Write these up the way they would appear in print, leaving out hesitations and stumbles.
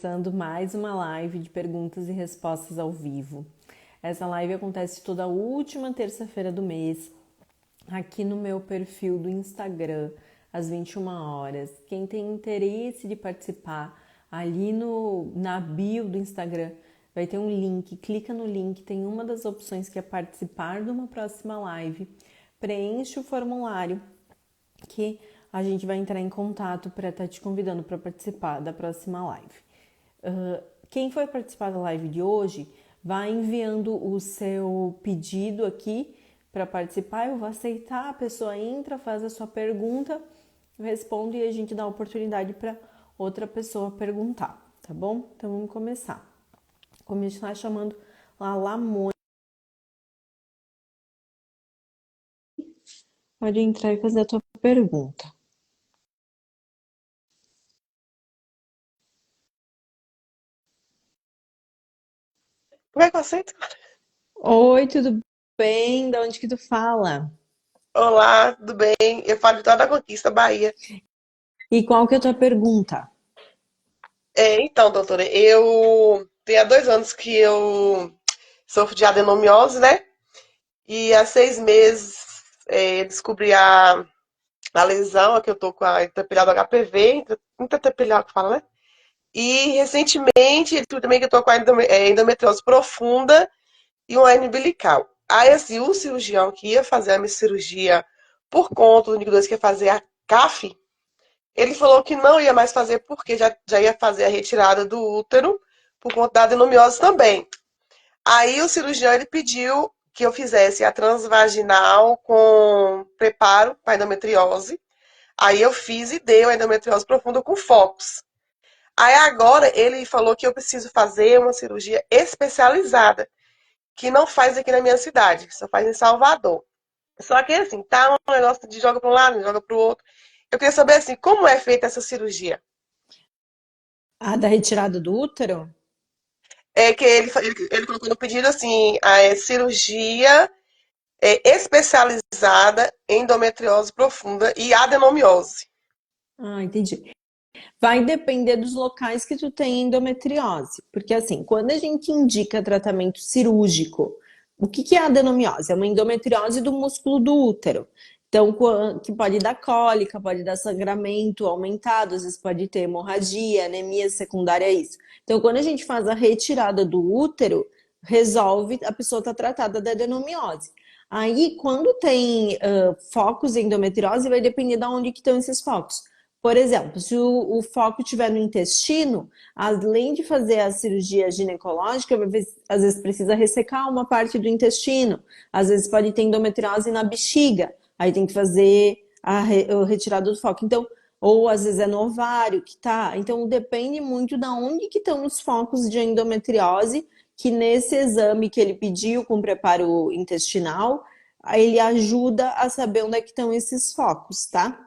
começando mais uma live de perguntas e respostas ao vivo. Essa live acontece toda última terça-feira do mês, aqui no meu perfil do Instagram, às 21 horas. Quem tem interesse de participar, ali na bio do Instagram vai ter um link, clica no link, tem uma das opções que é participar de uma próxima live, preenche o formulário que a gente vai entrar em contato para estar te convidando para participar da próxima live. Quem for participar da live de hoje, vai enviando o seu pedido aqui para participar. Eu vou aceitar, a pessoa entra, faz a sua pergunta, eu respondo e a gente dá a oportunidade para outra pessoa perguntar, tá bom? Então vamos começar. Começar chamando a Lamone. Pode entrar e fazer a tua pergunta. Como é que eu aceito? Oi, tudo bem? Da onde que tu fala? Olá, tudo bem? Eu falo de Vitória da Conquista, Bahia. E qual que é a tua pergunta? Então, doutora, eu tenho há 2 anos que eu sofro de adenomiose, né? E há 6 meses descobri a lesão, a que eu tô com a intraepithelial do HPV, intraepithelial que fala, né? E recentemente, descobri também que eu tô com a endometriose profunda e uma hernia umbilical. Aí, assim, o cirurgião que ia fazer a minha cirurgia por conta do único dois que ia fazer a CAF. Ele falou que não ia mais fazer porque já ia fazer a retirada do útero por conta da adenomiose também. Aí o cirurgião ele pediu que eu fizesse a transvaginal com preparo para endometriose. Aí eu fiz e deu a endometriose profunda com focos. Aí agora ele falou que eu preciso fazer uma cirurgia especializada, que não faz aqui na minha cidade, só faz em Salvador. Só que assim, tá um negócio de joga para um lado, joga para o outro. Eu queria saber assim, como é feita essa cirurgia? Ah, da retirada do útero? É que ele colocou no pedido assim, cirurgia especializada em endometriose profunda e adenomiose. Ah, entendi. Vai depender dos locais que tu tem endometriose, porque assim, quando a gente indica tratamento cirúrgico, o que que é a adenomiose? É uma endometriose do músculo do útero. Então, que pode dar cólica, pode dar sangramento aumentado, às vezes pode ter hemorragia, anemia secundária a isso. Então, quando a gente faz a retirada do útero, resolve, a pessoa está tratada da adenomiose. Aí, quando tem focos em endometriose, vai depender de onde que estão esses focos. Por exemplo, se o foco estiver no intestino, além de fazer a cirurgia ginecológica, às vezes precisa ressecar uma parte do intestino, às vezes pode ter endometriose na bexiga, aí tem que fazer a retirada do foco. Então, ou às vezes é no ovário que tá. Então, depende muito de onde que estão os focos de endometriose, que nesse exame que ele pediu com preparo intestinal, aí ele ajuda a saber onde é que estão esses focos, tá?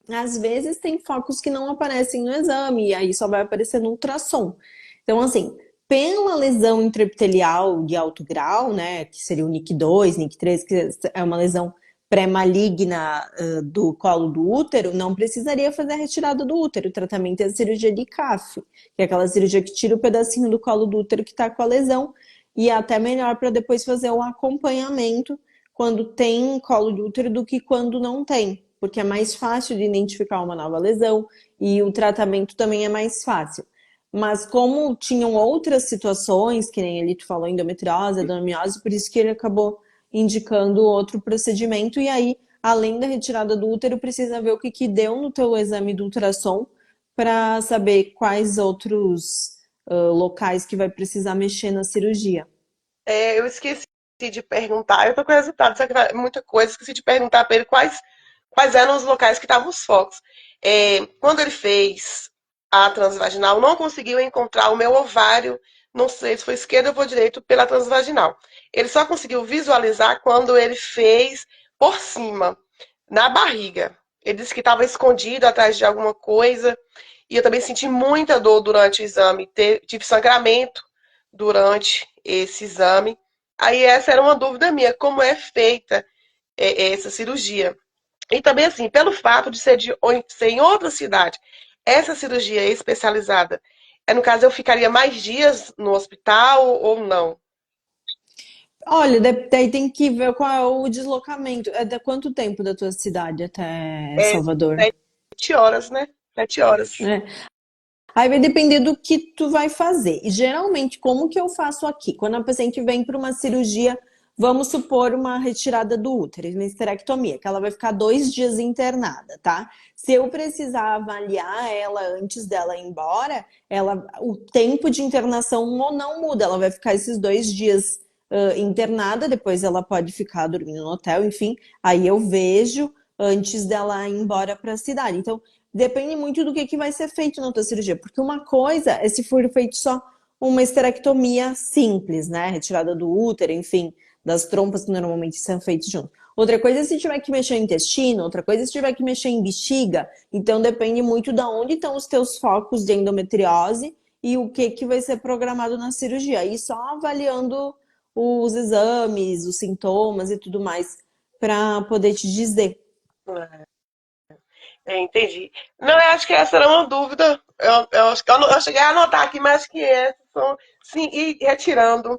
Às vezes tem focos que não aparecem no exame, e aí só vai aparecer no ultrassom. Então, assim, pela lesão intraepitelial de alto grau, né, que seria o NIC2, NIC3, que é uma lesão pré-maligna do colo do útero, não precisaria fazer a retirada do útero. O tratamento é a cirurgia de CAF, que é aquela cirurgia que tira o pedacinho do colo do útero que está com a lesão, e é até melhor para depois fazer o acompanhamento quando tem colo de útero do que quando não tem, porque é mais fácil de identificar uma nova lesão e o tratamento também é mais fácil. Mas como tinham outras situações, que nem ele tu falou, endometriose, adenomiose, por isso que ele acabou indicando outro procedimento. E aí, além da retirada do útero, precisa ver o que, que deu no teu exame do ultrassom para saber quais outros locais que vai precisar mexer na cirurgia. Eu esqueci de perguntar, eu tô com o resultado, só que muita coisa, esqueci de perguntar para ele quais eram os locais que estavam os focos. Quando ele fez a transvaginal, não conseguiu encontrar o meu ovário, não sei se foi esquerdo ou foi direito, pela transvaginal. Ele só conseguiu visualizar quando ele fez por cima, na barriga. Ele disse que estava escondido atrás de alguma coisa. E eu também senti muita dor durante o exame. Tive sangramento durante esse exame. Aí essa era uma dúvida minha, como é feita essa cirurgia. E também, assim, pelo fato de ser em outra cidade, essa cirurgia especializada, No caso, eu ficaria mais dias no hospital ou não? Olha, daí tem que ver qual é o deslocamento. É de quanto tempo da tua cidade até É Salvador? 7 horas, né? 7 horas. É. Aí vai depender do que tu vai fazer. E geralmente, como que eu faço aqui? Quando a paciente vem para uma cirurgia, vamos supor uma retirada do útero, uma esterectomia, que ela vai ficar 2 dias internada, tá? Se eu precisar avaliar ela antes dela ir embora, o tempo de internação não muda, ela vai ficar esses 2 dias internada, depois ela pode ficar dormindo no hotel, enfim. Aí eu vejo antes dela ir embora para a cidade. Então, depende muito do que vai ser feito na tua cirurgia, porque uma coisa é se for feito só uma esterectomia simples, né? Retirada do útero, enfim, das trompas que normalmente são feitas junto. Outra coisa é se tiver que mexer em intestino, outra coisa é se tiver que mexer em bexiga. Então depende muito de onde estão os teus focos de endometriose e o que vai ser programado na cirurgia. E só avaliando os exames, os sintomas e tudo mais para poder te dizer. Entendi. Não, eu acho que essa era uma dúvida. Acho que eu cheguei a anotar aqui, mas acho que essas são. Sim, e retirando.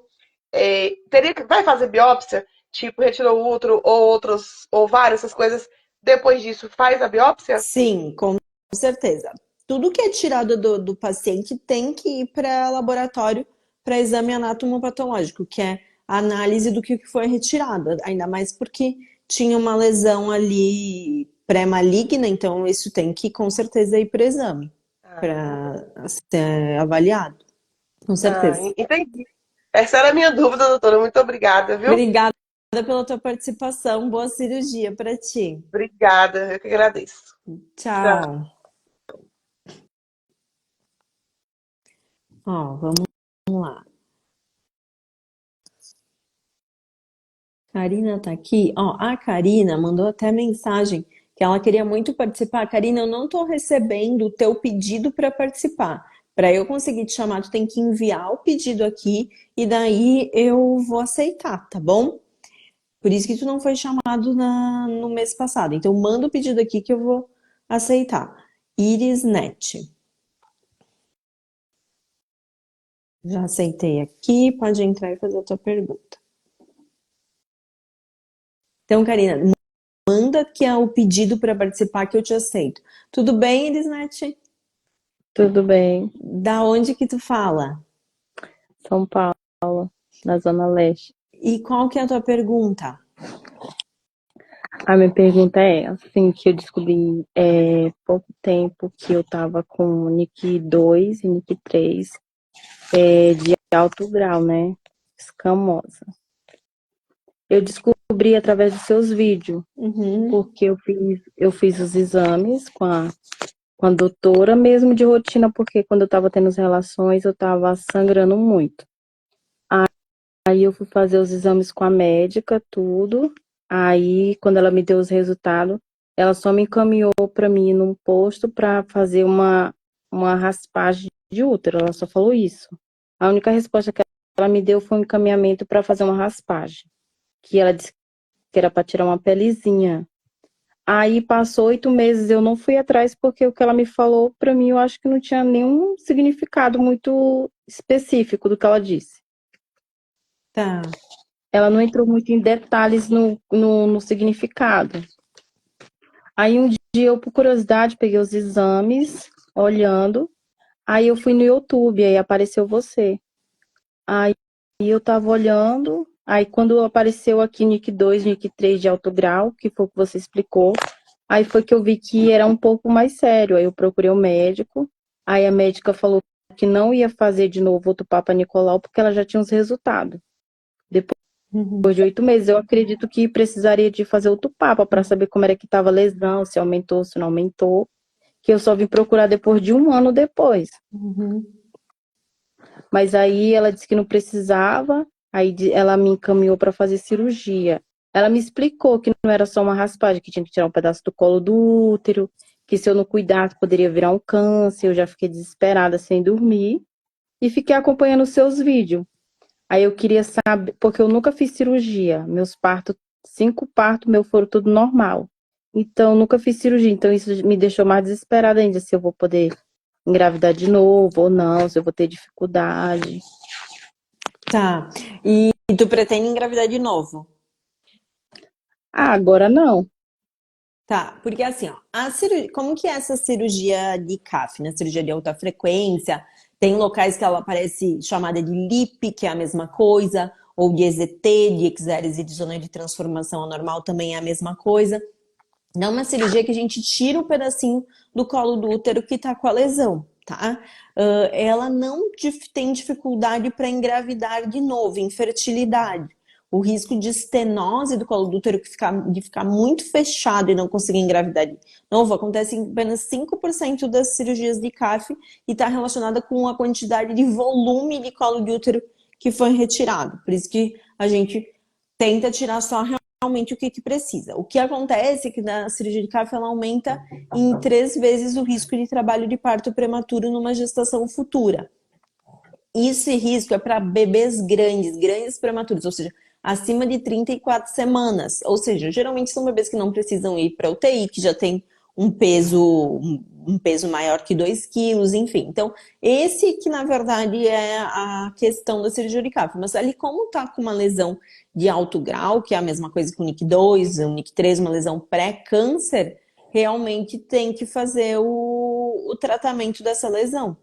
Vai fazer biópsia? Tipo, retirou o útero ou outros, ou várias essas coisas. Depois disso, faz a biópsia? Sim, com certeza. Tudo que é tirado do paciente tem que ir para laboratório para exame anatomopatológico, que é a análise do que foi retirado, ainda mais porque tinha uma lesão ali pré-maligna, então isso tem que com certeza ir para exame, Ah, para ser avaliado, com certeza. entendi. Essa era a minha dúvida, doutora. Muito obrigada, viu? Obrigada pela tua participação, boa cirurgia para ti. Obrigada, eu que agradeço. Tchau. Tchau. Ó, vamos lá. Karina tá aqui. Ó, a Karina mandou até mensagem que ela queria muito participar. Karina, eu não tô recebendo o teu pedido para participar. Para eu conseguir te chamar, tu tem que enviar o pedido aqui e daí eu vou aceitar, tá bom? Por isso que tu não foi chamado no mês passado. Então manda o pedido aqui que eu vou aceitar. Irisnet. Já aceitei aqui, pode entrar e fazer a tua pergunta. Então, Karina, manda que é o pedido para participar que eu te aceito. Tudo bem, Elisnet? Tudo bem. Da onde que tu fala? São Paulo, na Zona Leste. E qual que é a tua pergunta? A minha pergunta é, assim, que eu descobri pouco tempo que eu tava com NIC 2 e NIC 3 de alto grau, né? Escamosa. Eu descobri através dos seus vídeos, porque eu fiz os exames com a doutora, mesmo de rotina, porque quando eu tava tendo as relações, eu tava sangrando muito. Aí eu fui fazer os exames com a médica, tudo. Aí, quando ela me deu os resultados, ela só me encaminhou para mim num posto para fazer uma raspagem de útero. Ela só falou isso. A única resposta que ela me deu foi um encaminhamento para fazer uma raspagem, que ela disse que era para tirar uma pelezinha. Aí passou 8 meses, eu não fui atrás porque o que ela me falou para mim, eu acho que não tinha nenhum significado muito específico do que ela disse. Tá. Ela não entrou muito em detalhes no significado. Aí um dia eu, por curiosidade, peguei os exames, olhando. Aí eu fui no YouTube, aí apareceu você. Aí eu tava olhando, aí quando apareceu aqui NIC 2, NIC 3 de alto grau, que foi o que você explicou, aí foi que eu vi que era um pouco mais sério. Aí eu procurei o médico, aí a médica falou que não ia fazer de novo outro Papa Nicolau, porque ela já tinha os resultados. Depois de 8 meses, eu acredito que precisaria de fazer outro Papa para saber como era que estava a lesão, se aumentou, se não aumentou. Que eu só vim procurar depois de 1 ano depois. Mas aí ela disse que não precisava, aí ela me encaminhou para fazer cirurgia. Ela me explicou que não era só uma raspagem, que tinha que tirar um pedaço do colo do útero, que se eu não cuidasse poderia virar um câncer. Eu já fiquei desesperada sem dormir e fiquei acompanhando os seus vídeos. Aí eu queria saber, porque eu nunca fiz cirurgia, meus partos, 5 partos meus foram tudo normal. Então, eu nunca fiz cirurgia, então isso me deixou mais desesperada ainda, se eu vou poder engravidar de novo ou não, se eu vou ter dificuldade. Tá. E tu pretende engravidar de novo? Ah, agora não. Tá, porque assim, ó, como que é essa cirurgia de CAF, né? Cirurgia de alta frequência, tem locais que ela aparece chamada de LIP, que é a mesma coisa, ou de EZT, de exérese de zona de transformação anormal, também é a mesma coisa. Não é uma cirurgia que a gente tira o pedacinho do colo do útero que tá com a lesão, tá? Ela não tem dificuldade para engravidar de novo, infertilidade. O risco de estenose do colo do útero de ficar muito fechado e não conseguir engravidar de novo acontece em apenas 5% das cirurgias de CAF e está relacionada com a quantidade de volume de colo de útero que foi retirado. Por isso que a gente tenta tirar só realmente o que precisa. O que acontece é que na cirurgia de CAF ela aumenta em 3 vezes o risco de trabalho de parto prematuro numa gestação futura. Esse risco é para bebês grandes prematuros, ou seja, acima de 34 semanas. Ou seja, geralmente são bebês que não precisam ir para UTI, que já tem um peso maior que 2 quilos, enfim. Então, esse que na verdade é a questão da cirurgia de CAF. Mas ali, como está com uma lesão de alto grau, que é a mesma coisa que o NIC2, o NIC3, uma lesão pré-câncer, realmente tem que fazer o tratamento dessa lesão.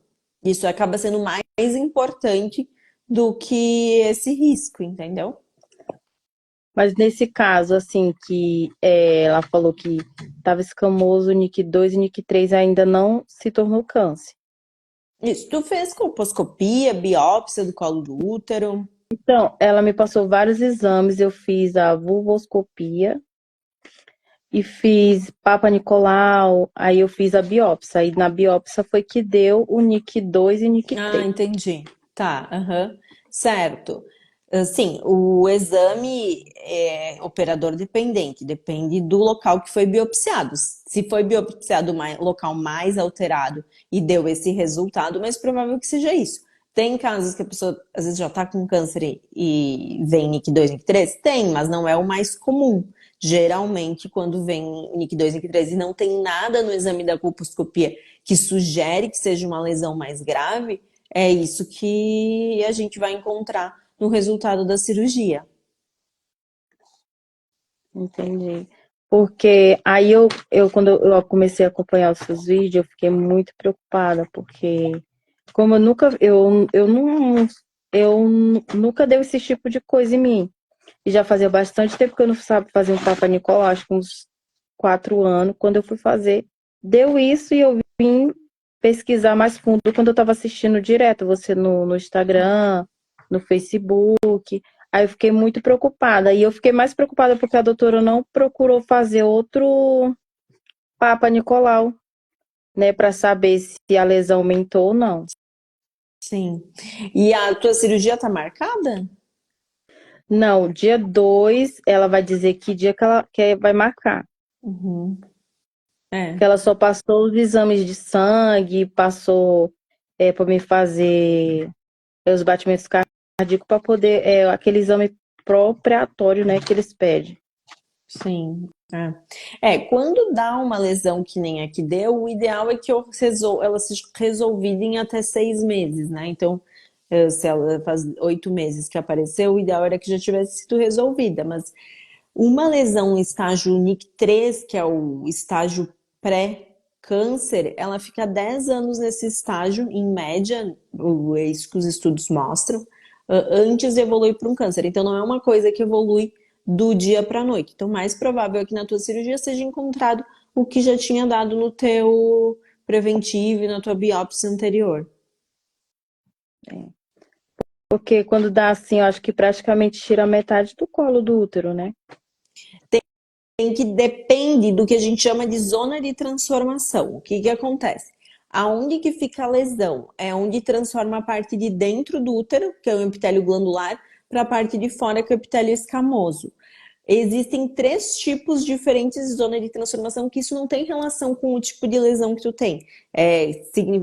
Isso acaba sendo mais importante do que esse risco, entendeu? Mas nesse caso, assim, que ela falou que estava escamoso, o NIC2 e NIC3 ainda não se tornou câncer. Isso, tu fez colposcopia, biópsia do colo do útero? Então, ela me passou vários exames, eu fiz a vulvoscopia e fiz Papa Nicolau, aí eu fiz a biópsia. Aí na biópsia foi que deu o NIC2 e Ah, NIC3. entendi. Tá, aham. Certo. Sim, o exame é operador dependente, depende do local que foi biopsiado. Se foi biopsiado local mais alterado e deu esse resultado, mas provável que seja isso. Tem casos que a pessoa às vezes já está com câncer e vem NIC2, NIC3? Tem, mas não é o mais comum. Geralmente, quando vem NIC2, NIC3 e não tem nada no exame da colposcopia que sugere que seja uma lesão mais grave, é isso que a gente vai encontrar no resultado da cirurgia. Entendi. Porque aí quando eu comecei a acompanhar os seus vídeos, eu fiquei muito preocupada, porque como eu nunca dei esse tipo de coisa em mim. E já fazia bastante tempo que eu não sabia fazer um Papa Nicolau, acho que uns 4 anos. Quando eu fui fazer, deu isso e eu vim pesquisar mais fundo quando eu estava assistindo direto você no Instagram, no Facebook. Aí eu fiquei muito preocupada. E eu fiquei mais preocupada porque a doutora não procurou fazer outro Papa Nicolau, né, para saber se a lesão aumentou ou não. Sim. E a tua cirurgia tá marcada? Não, dia 2 ela vai dizer que dia que ela vai marcar. Uhum. É. Que ela só passou os exames de sangue, passou para me fazer os batimentos cardíacos para poder aquele exame pró-operatório, né, que eles pedem. Sim. Quando dá uma lesão que nem a que deu, o ideal é que ela seja resolvida em até 6 meses, né? Então, se ela faz 8 meses que apareceu, o ideal era que já tivesse sido resolvida, mas uma lesão em estágio NIC3, que é o estágio pré-câncer, ela fica 10 anos nesse estágio, em média, é isso que os estudos mostram, antes de evoluir para um câncer. Então, não é uma coisa que evolui do dia para a noite. Então, mais provável é que na tua cirurgia seja encontrado o que já tinha dado no teu preventivo e na tua biópsia anterior. Porque quando dá assim, eu acho que praticamente tira metade do colo do útero, né? Depende do que a gente chama de zona de transformação. O que acontece? Aonde que fica a lesão? É onde transforma a parte de dentro do útero, que é o epitélio glandular, para a parte de fora, que é o epitélio escamoso. Existem 3 tipos diferentes de zona de transformação, que isso não tem relação com o tipo de lesão que tu tem.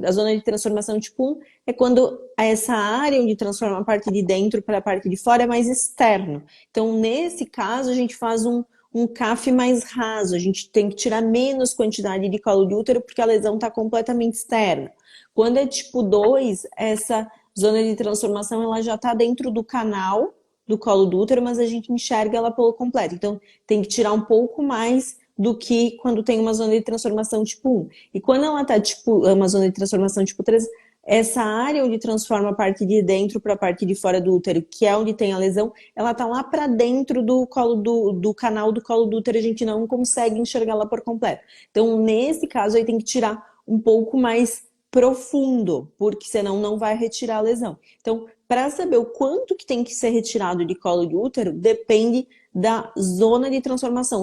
A zona de transformação tipo 1 é quando essa área onde transforma a parte de dentro para a parte de fora é mais externo. Então, nesse caso, a gente faz um CAF mais raso, a gente tem que tirar menos quantidade de colo de útero porque a lesão está completamente externa. Quando é tipo 2, essa zona de transformação ela já está dentro do canal do colo do útero, mas a gente enxerga ela pelo completo. Então, tem que tirar um pouco mais do que quando tem uma zona de transformação tipo 1. E quando ela tá tipo uma zona de transformação tipo 3, essa área onde transforma a parte de dentro para a parte de fora do útero, que é onde tem a lesão, ela tá lá para dentro do colo do canal do colo do útero, a gente não consegue enxergá-la por completo. Então, nesse caso, aí tem que tirar um pouco mais profundo, porque senão não vai retirar a lesão. Então, para saber o quanto que tem que ser retirado de colo de útero, depende da zona de transformação,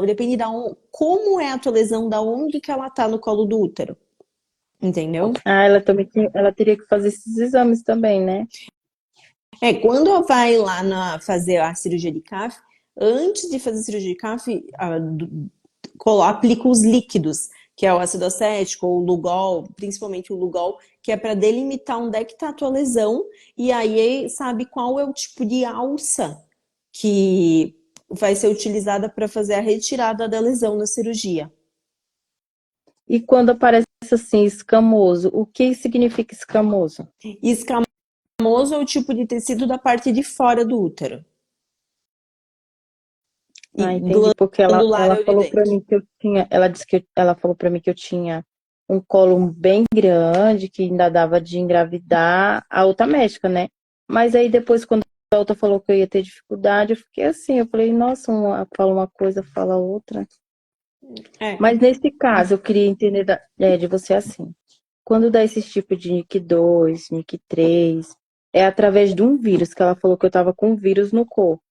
depende como é a tua lesão, da onde que ela tá no colo do útero. Entendeu? Ah, ela também ela teria que fazer esses exames também, né? Quando vai lá fazer a cirurgia de CAF, antes de fazer a cirurgia de CAF, aplica os líquidos, que é o ácido acético ou o Lugol, principalmente o Lugol, que é para delimitar onde é que está a tua lesão, e aí sabe qual é o tipo de alça que vai ser utilizada para fazer a retirada da lesão na cirurgia. E quando aparece assim, escamoso, o que significa escamoso? Escamoso é o tipo de tecido da parte de fora do útero. Ah, entendi, porque Glandular ela é o de falou para dentro. mim que eu tinha, ela disse que ela falou para mim que eu tinha um colo bem grande, que ainda dava de engravidar, a outra médica, né? Mas aí depois, quando a outra falou que eu ia ter dificuldade, eu fiquei assim, eu falei, nossa, fala uma coisa, fala outra. Mas nesse caso, eu queria entender de você assim. Quando dá esse tipo de NIC2, NIC3, é através de um vírus, que ela falou que eu tava com um vírus no corpo.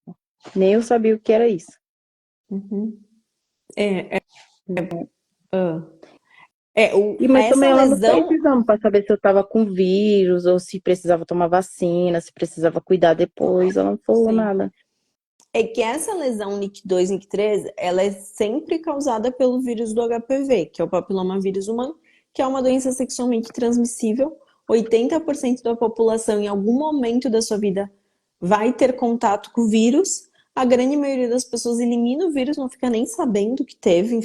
Nem eu sabia o que era isso. Uhum. É, é, Uhum. ah. Mas Essa também ela não fez lesão exame para saber se eu tava com vírus, ou se precisava tomar vacina, se precisava cuidar depois. Ela não falou sim. nada. É que essa lesão NIC2, NIC3, ela é sempre causada pelo vírus do HPV, que é o papilomavírus humano, que é uma doença sexualmente transmissível. 80% da população em algum momento da sua vida vai ter contato com o vírus. A grande maioria das pessoas elimina o vírus, não fica nem sabendo que teve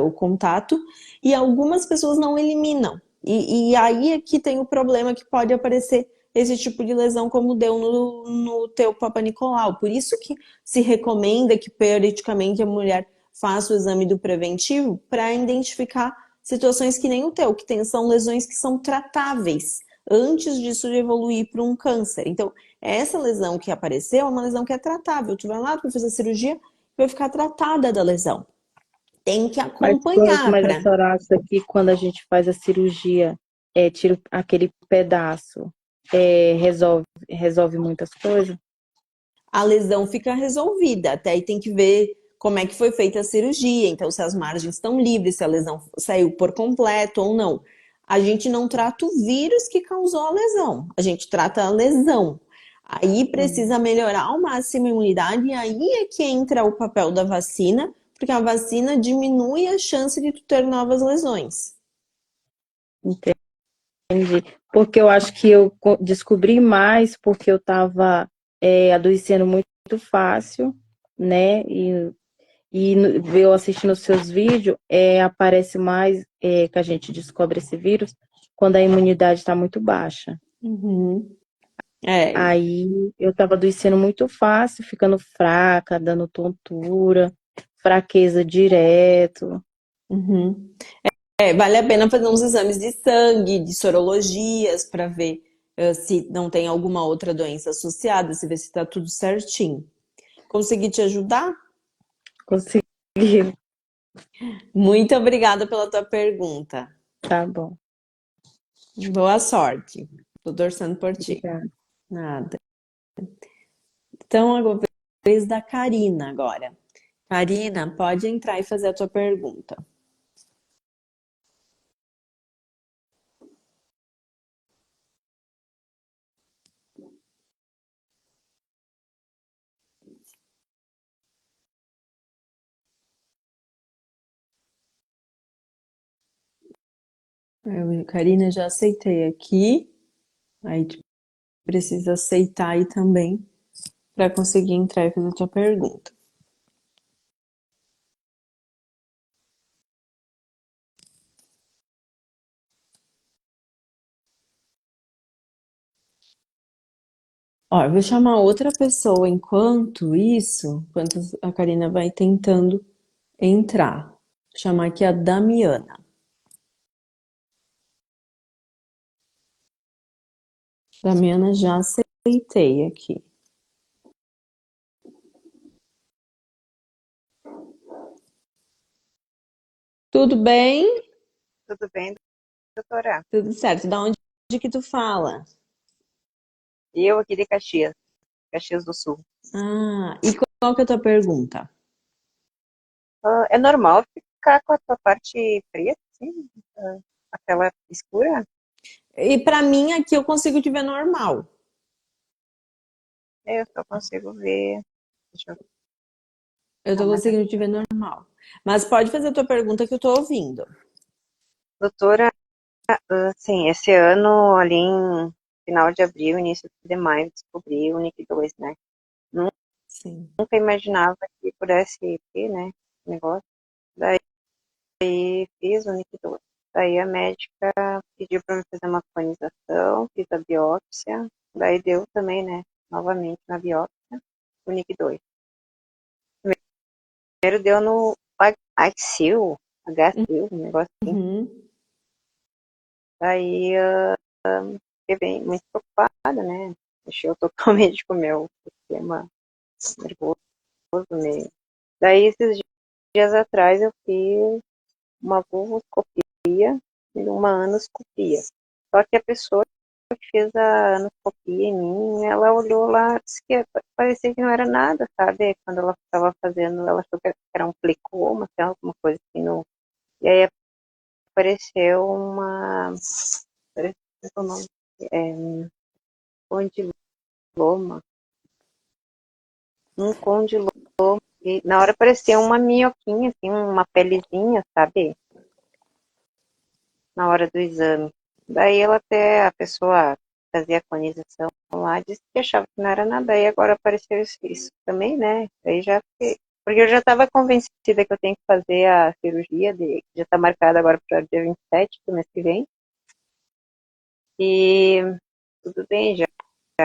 o contato, e algumas pessoas não eliminam. E aí é que tem o problema que pode aparecer esse tipo de lesão como deu no teu Papa Nicolau. Por isso que se recomenda que periodicamente a mulher faça o exame do preventivo para identificar situações que nem o teu, são lesões que são tratáveis antes disso de evoluir para um câncer. Então, essa lesão que apareceu é uma lesão que é tratável. Tu vai lá, tu vai fazer a cirurgia, vai ficar tratada da lesão. Tem que acompanhar Mas a para senhora acha que quando a gente faz a cirurgia, tira aquele pedaço, resolve muitas coisas? a lesão fica resolvida. Até aí tem que ver como é que foi feita a cirurgia, então se as margens estão livres, se a lesão saiu por completo ou não. A gente não trata o vírus que causou a lesão, a gente trata a lesão. Aí precisa melhorar ao máximo a imunidade, e aí é que entra o papel da vacina, porque a vacina diminui a chance de tu ter novas lesões. Entendi. Porque eu acho que eu descobri mais porque eu estava adoecendo muito fácil, né? Eu assistindo os seus vídeos, aparece mais que a gente descobre esse vírus quando a imunidade está muito baixa. Uhum. É. Aí eu estava adoecendo muito fácil, ficando fraca, dando tontura, fraqueza direto. Uhum. Vale a pena fazer uns exames de sangue, de sorologias, para ver se não tem alguma outra doença associada, se ver se está tudo certinho. Consegui te ajudar? Consegui, Muito obrigada pela tua pergunta. tá bom. Boa sorte. Tô torcendo por ti. Obrigada. Nada. Então, agora é a vez da Karina agora. Karina, pode entrar e fazer a tua pergunta. Karina, já aceitei aqui. Aí tu precisa aceitar aí também para conseguir entrar e fazer a tua pergunta. Ó, eu vou chamar outra pessoa enquanto a Karina vai tentando entrar. Vou chamar aqui a Damiana. Damiana, já aceitei aqui. Tudo bem? Tudo bem, doutora? Tudo certo. Da onde que tu fala? E eu aqui de Caxias, Caxias do Sul. Ah, e qual que é a tua pergunta? É normal ficar com a tua parte preta, assim? Aquela escura? E pra mim aqui eu consigo te ver normal. Eu só consigo ver. Deixa eu Eu tô dar mais conseguindo te ver normal. Mas pode fazer a tua pergunta que eu tô ouvindo. doutora, assim, esse ano, ali em final de abril, início de maio, descobri o NIC 2, né? Sim. Nunca imaginava que pudesse ter, né, esse negócio. Daí fiz o NIC 2. Daí a médica pediu para me fazer uma clonização, fiz a biópsia, daí deu também, né, novamente na biópsia, o NIC 2. Primeiro deu no Axil, HCil, um negócio assim. Uhum. Daí fiquei bem, muito preocupada, né, mexeu totalmente com o meu sistema nervoso, né. Daí esses dias atrás eu fiz uma vulvoscopia e uma anoscopia. Só que a pessoa que fez a anoscopia em mim, ela olhou lá, disse que parecia que não era nada, sabe? Quando ela estava fazendo, ela achou que era um plicoma, sei lá, alguma coisa assim. No... E aí apareceu uma... Parece o nome. É, condiloma. Um condiloma. E na hora apareceu uma minhoquinha, assim, uma pelezinha, sabe? Na hora do exame. Daí ela até, a pessoa fazia a conização lá, disse que achava que não era nada, aí agora apareceu isso também, né? Aí já fiquei, porque eu já estava convencida que eu tenho que fazer a cirurgia, já está marcada agora para o dia 27 do mês que vem, e tudo bem, já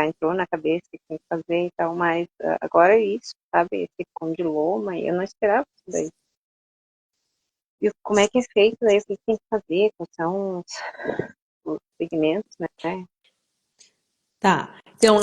entrou na cabeça que tem que fazer e tal, mas agora é isso, sabe? Esse condiloma, e eu não esperava isso daí. E como é que é feito aí, o que tem que fazer, quais são os segmentos, né? Tá. Então,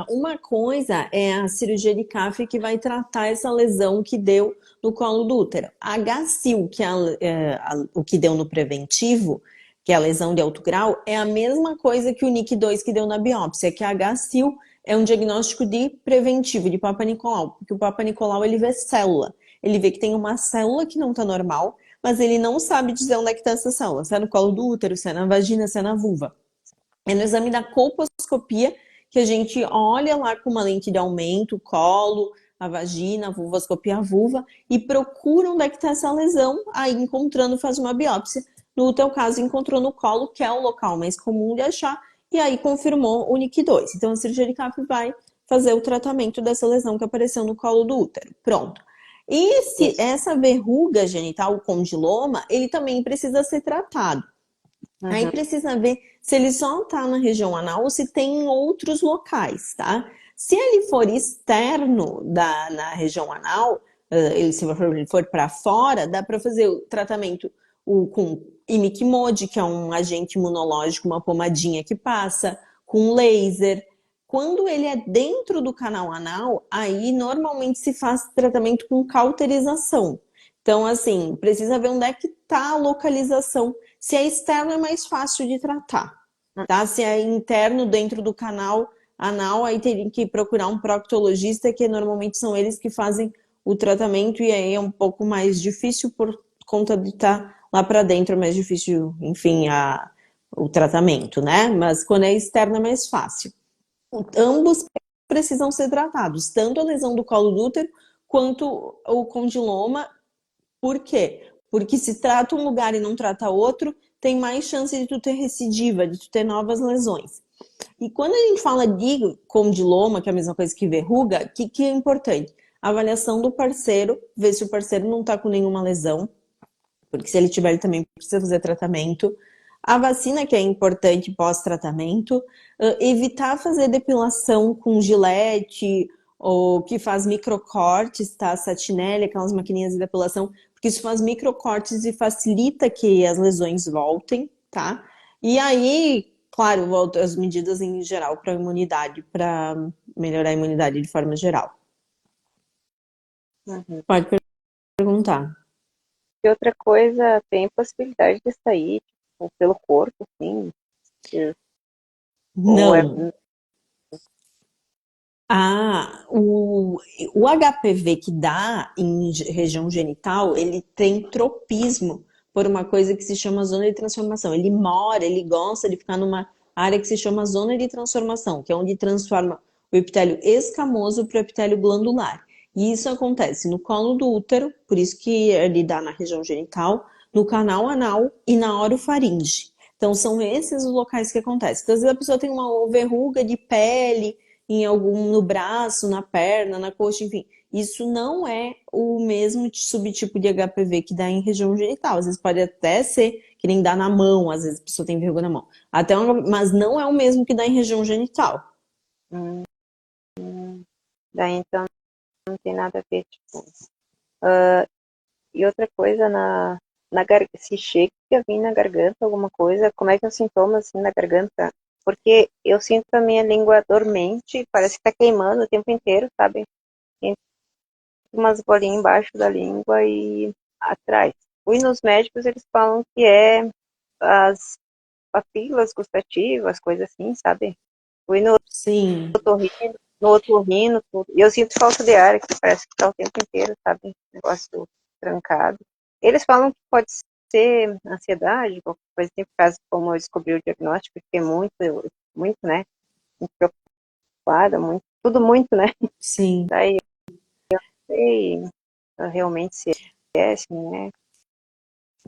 uma coisa é a cirurgia de CAF que vai tratar essa lesão que deu no colo do útero. A HSIL, que é, o que deu no preventivo, que é a lesão de alto grau, é a mesma coisa que o NIC2 que deu na biópsia, que a HSIL é um diagnóstico de preventivo, de Papa Nicolau, porque o Papa Nicolau ele vê célula. Ele vê que tem uma célula que não está normal, mas ele não sabe dizer onde é que está essa célula, se é no colo do útero, se é na vagina, se é na vulva. É no exame da colposcopia que a gente olha lá com uma lente de aumento, o colo, a vagina, a vulvoscopia, a vulva, e procura onde é que está essa lesão, aí encontrando faz uma biópsia. No teu caso, encontrou no colo, que é o local mais comum de achar, e aí confirmou o NIC2. Então, a cirurgia de CAP vai fazer o tratamento dessa lesão que apareceu no colo do útero. Pronto. E se essa verruga genital, o condiloma, ele também precisa ser tratado. Aí Uhum. precisa ver se ele só está na região anal ou se tem em outros locais, tá? Se ele for externo na região anal, se ele for para fora, dá para fazer o tratamento com imiquimod, que é um agente imunológico, uma pomadinha que passa, com laser. Quando ele é dentro do canal anal, aí normalmente se faz tratamento com cauterização. Então, assim, precisa ver onde é que está a localização. Se é externo, é mais fácil de tratar, tá? Se é interno, dentro do canal anal, aí teria que procurar um proctologista, que normalmente são eles que fazem o tratamento, e aí é um pouco mais difícil por conta de estar lá para dentro, é mais difícil, enfim, o tratamento, né? Mas quando é externo é mais fácil. Ambos precisam ser tratados, tanto a lesão do colo do útero quanto o condiloma. Por quê? Porque se trata um lugar e não trata outro, tem mais chance de tu ter recidiva, de tu ter novas lesões. E quando a gente fala de condiloma, que é a mesma coisa que verruga, o que é importante? A avaliação do parceiro, ver se o parceiro não está com nenhuma lesão, porque se ele tiver, ele também precisa fazer tratamento. A vacina, que é importante pós-tratamento, evitar fazer depilação com gilete ou que faz microcortes, tá? Satinelle, aquelas maquininhas de depilação, porque isso faz microcortes e facilita que as lesões voltem, tá? E aí, claro, as medidas em geral para a imunidade, para melhorar a imunidade de forma geral. Uhum. Pode perguntar. E outra coisa, tem possibilidade de sair, tipo, pelo corpo, assim? Ou é... Não. O HPV que dá em região genital, ele tem tropismo por uma coisa que se chama zona de transformação. Ele gosta de ficar numa área que se chama zona de transformação, que é onde transforma o epitélio escamoso para o epitélio glandular. E isso acontece no colo do útero, por isso que ele dá na região genital, no canal anal e na orofaringe. Então são esses os locais que acontecem. Então, às vezes a pessoa tem uma verruga de pele no braço, na perna, na coxa, enfim. Isso não é o mesmo subtipo de HPV que dá em região genital. Às vezes pode até ser que nem dá na mão, às vezes a pessoa tem verruga na mão. Mas não é o mesmo que dá em região genital. Daí então não tem nada a ver, tipo. E outra coisa, se chega a vir na garganta alguma coisa, como é que é os sintomas assim, na garganta? Porque eu sinto a minha língua dormente, parece que tá queimando o tempo inteiro, sabe? Tem umas bolinhas embaixo da língua e atrás. Fui nos médicos, eles falam que é as papilas gustativas, coisas assim, sabe? Fui no Sim. otorrino, tudo. E eu sinto falta de ar, que parece que tá o tempo inteiro, sabe? Negócio trancado. Eles falam que pode ser ansiedade, qualquer coisa assim, por causa como eu descobri o diagnóstico, fiquei muito, né? Muito preocupada, tudo muito, né? Sim. Daí eu sei realmente se é assim, né?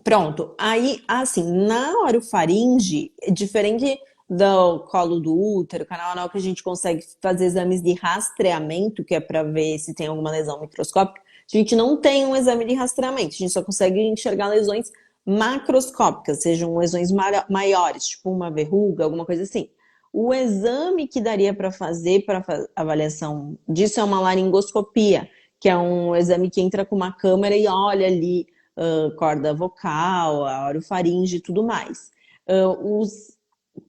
Pronto. Aí, assim, na orofaringe, diferente do colo do útero, canal anal, que a gente consegue fazer exames de rastreamento, que é para ver se tem alguma lesão microscópica, a gente não tem um exame de rastreamento, a gente só consegue enxergar lesões macroscópicas, sejam lesões maiores, tipo uma verruga, alguma coisa assim. O exame que daria para fazer para avaliação disso é uma laringoscopia, que é um exame que entra com uma câmera e olha ali corda vocal, a orofaringe e tudo mais.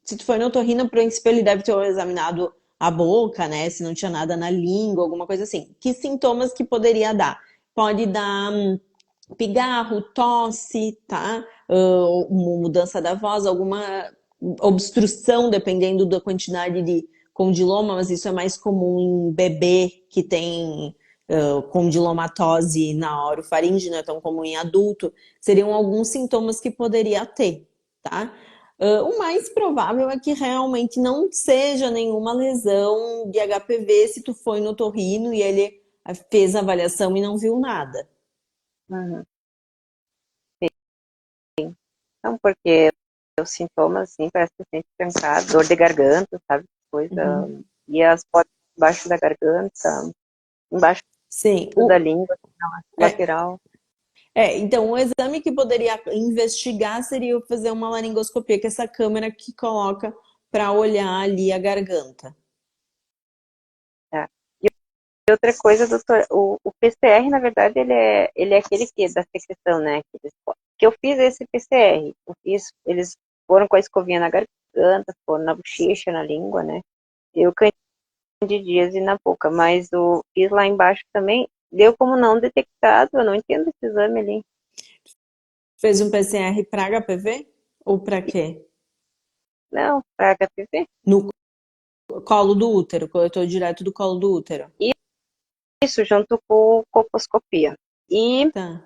Se tu for no otorrino, a princípio ele deve ter examinado a boca, né? Se não tinha nada na língua, alguma coisa assim. Que sintomas que poderia dar? Pode dar pigarro, tosse, tá? Mudança da voz, alguma obstrução, dependendo da quantidade de condiloma, mas isso é mais comum em bebê que tem condilomatose na orofaringe, não é tão comum em adulto. Seriam alguns sintomas que poderia ter, tá? O mais provável é que realmente não seja nenhuma lesão de HPV se tu foi no otorrino e ele fez a avaliação e não viu nada. Uhum. Sim. Não, porque os sintomas, assim, parece que sempre trancado, dor de garganta, sabe? Coisa. E as portas embaixo da garganta, embaixo Sim, da língua, lateral. Então o exame que poderia investigar seria fazer uma laringoscopia, que é essa câmera que coloca para olhar ali a garganta. Tá. E outra coisa, doutor, o PCR, na verdade, ele é aquele que é da secreção, né? Que eu fiz esse PCR. Eles foram com a escovinha na garganta, foram na bochecha, na língua, né? Eu candidíase na boca, mas fiz lá embaixo também, deu como não detectado, eu não entendo esse exame ali. Fez um PCR para HPV ou para quê? Não, para HPV. No colo do útero, coletou direto do colo do útero. Isso, junto com colposcopia. E Tá.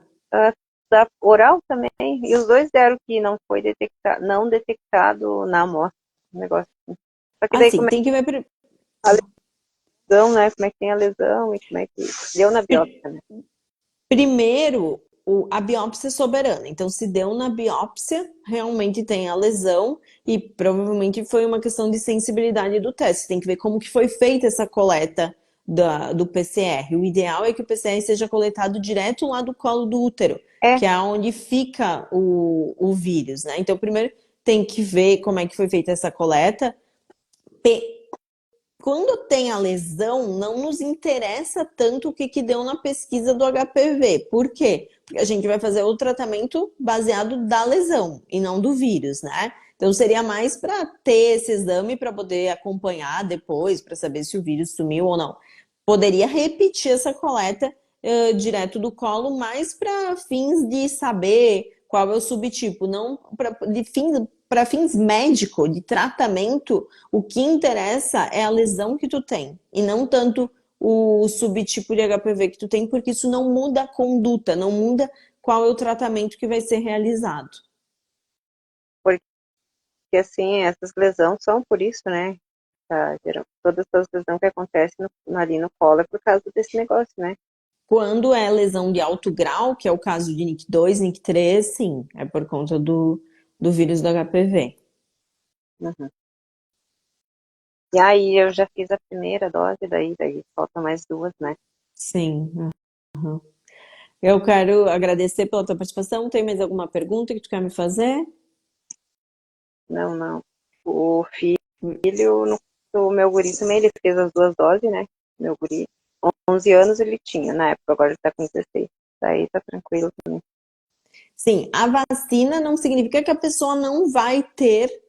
da oral também, e os dois deram que não foi detectado na amostra, um negócio assim. Só que daí Assim, tem que ver a lesão, né? Como é que tem a lesão e como é que deu na biópsia, né? primeiro a biópsia é soberana. Então, se deu na biópsia, realmente tem a lesão e provavelmente foi uma questão de sensibilidade do teste. Tem que ver como que foi feita essa coleta do PCR. O ideal é que o PCR seja coletado direto lá do colo do útero, que é onde fica o vírus, né? Então, primeiro tem que ver como é que foi feita essa coleta. Quando tem a lesão, não nos interessa tanto o que deu na pesquisa do HPV. Por quê? Porque a gente vai fazer o tratamento baseado da lesão e não do vírus, né? Então seria mais para ter esse exame para poder acompanhar depois, para saber se o vírus sumiu ou não. Poderia repetir essa coleta direto do colo, mais para fins de saber qual é o subtipo, não para fins médicos, de tratamento. O que interessa é a lesão que tu tem e não tanto o subtipo de HPV que tu tem, porque isso não muda a conduta, não muda qual é o tratamento que vai ser realizado. Porque, assim, essas lesões são por isso, né? Todas as lesões que acontecem ali no colo é por causa desse negócio, né? Quando é lesão de alto grau, que é o caso de NIC2, NIC3, sim, é por conta do vírus do HPV. Uhum. E aí eu já fiz a primeira dose, daí falta mais 2, né? Sim. Uhum. Eu quero agradecer pela tua participação. Tem mais alguma pergunta que tu quer me fazer? Não. O filho, o meu guri também, ele fez as 2 doses, né? Meu guri, 11 anos ele tinha na época, agora ele tá com 16. Daí tá tranquilo também. Sim, a vacina não significa que a pessoa não vai ter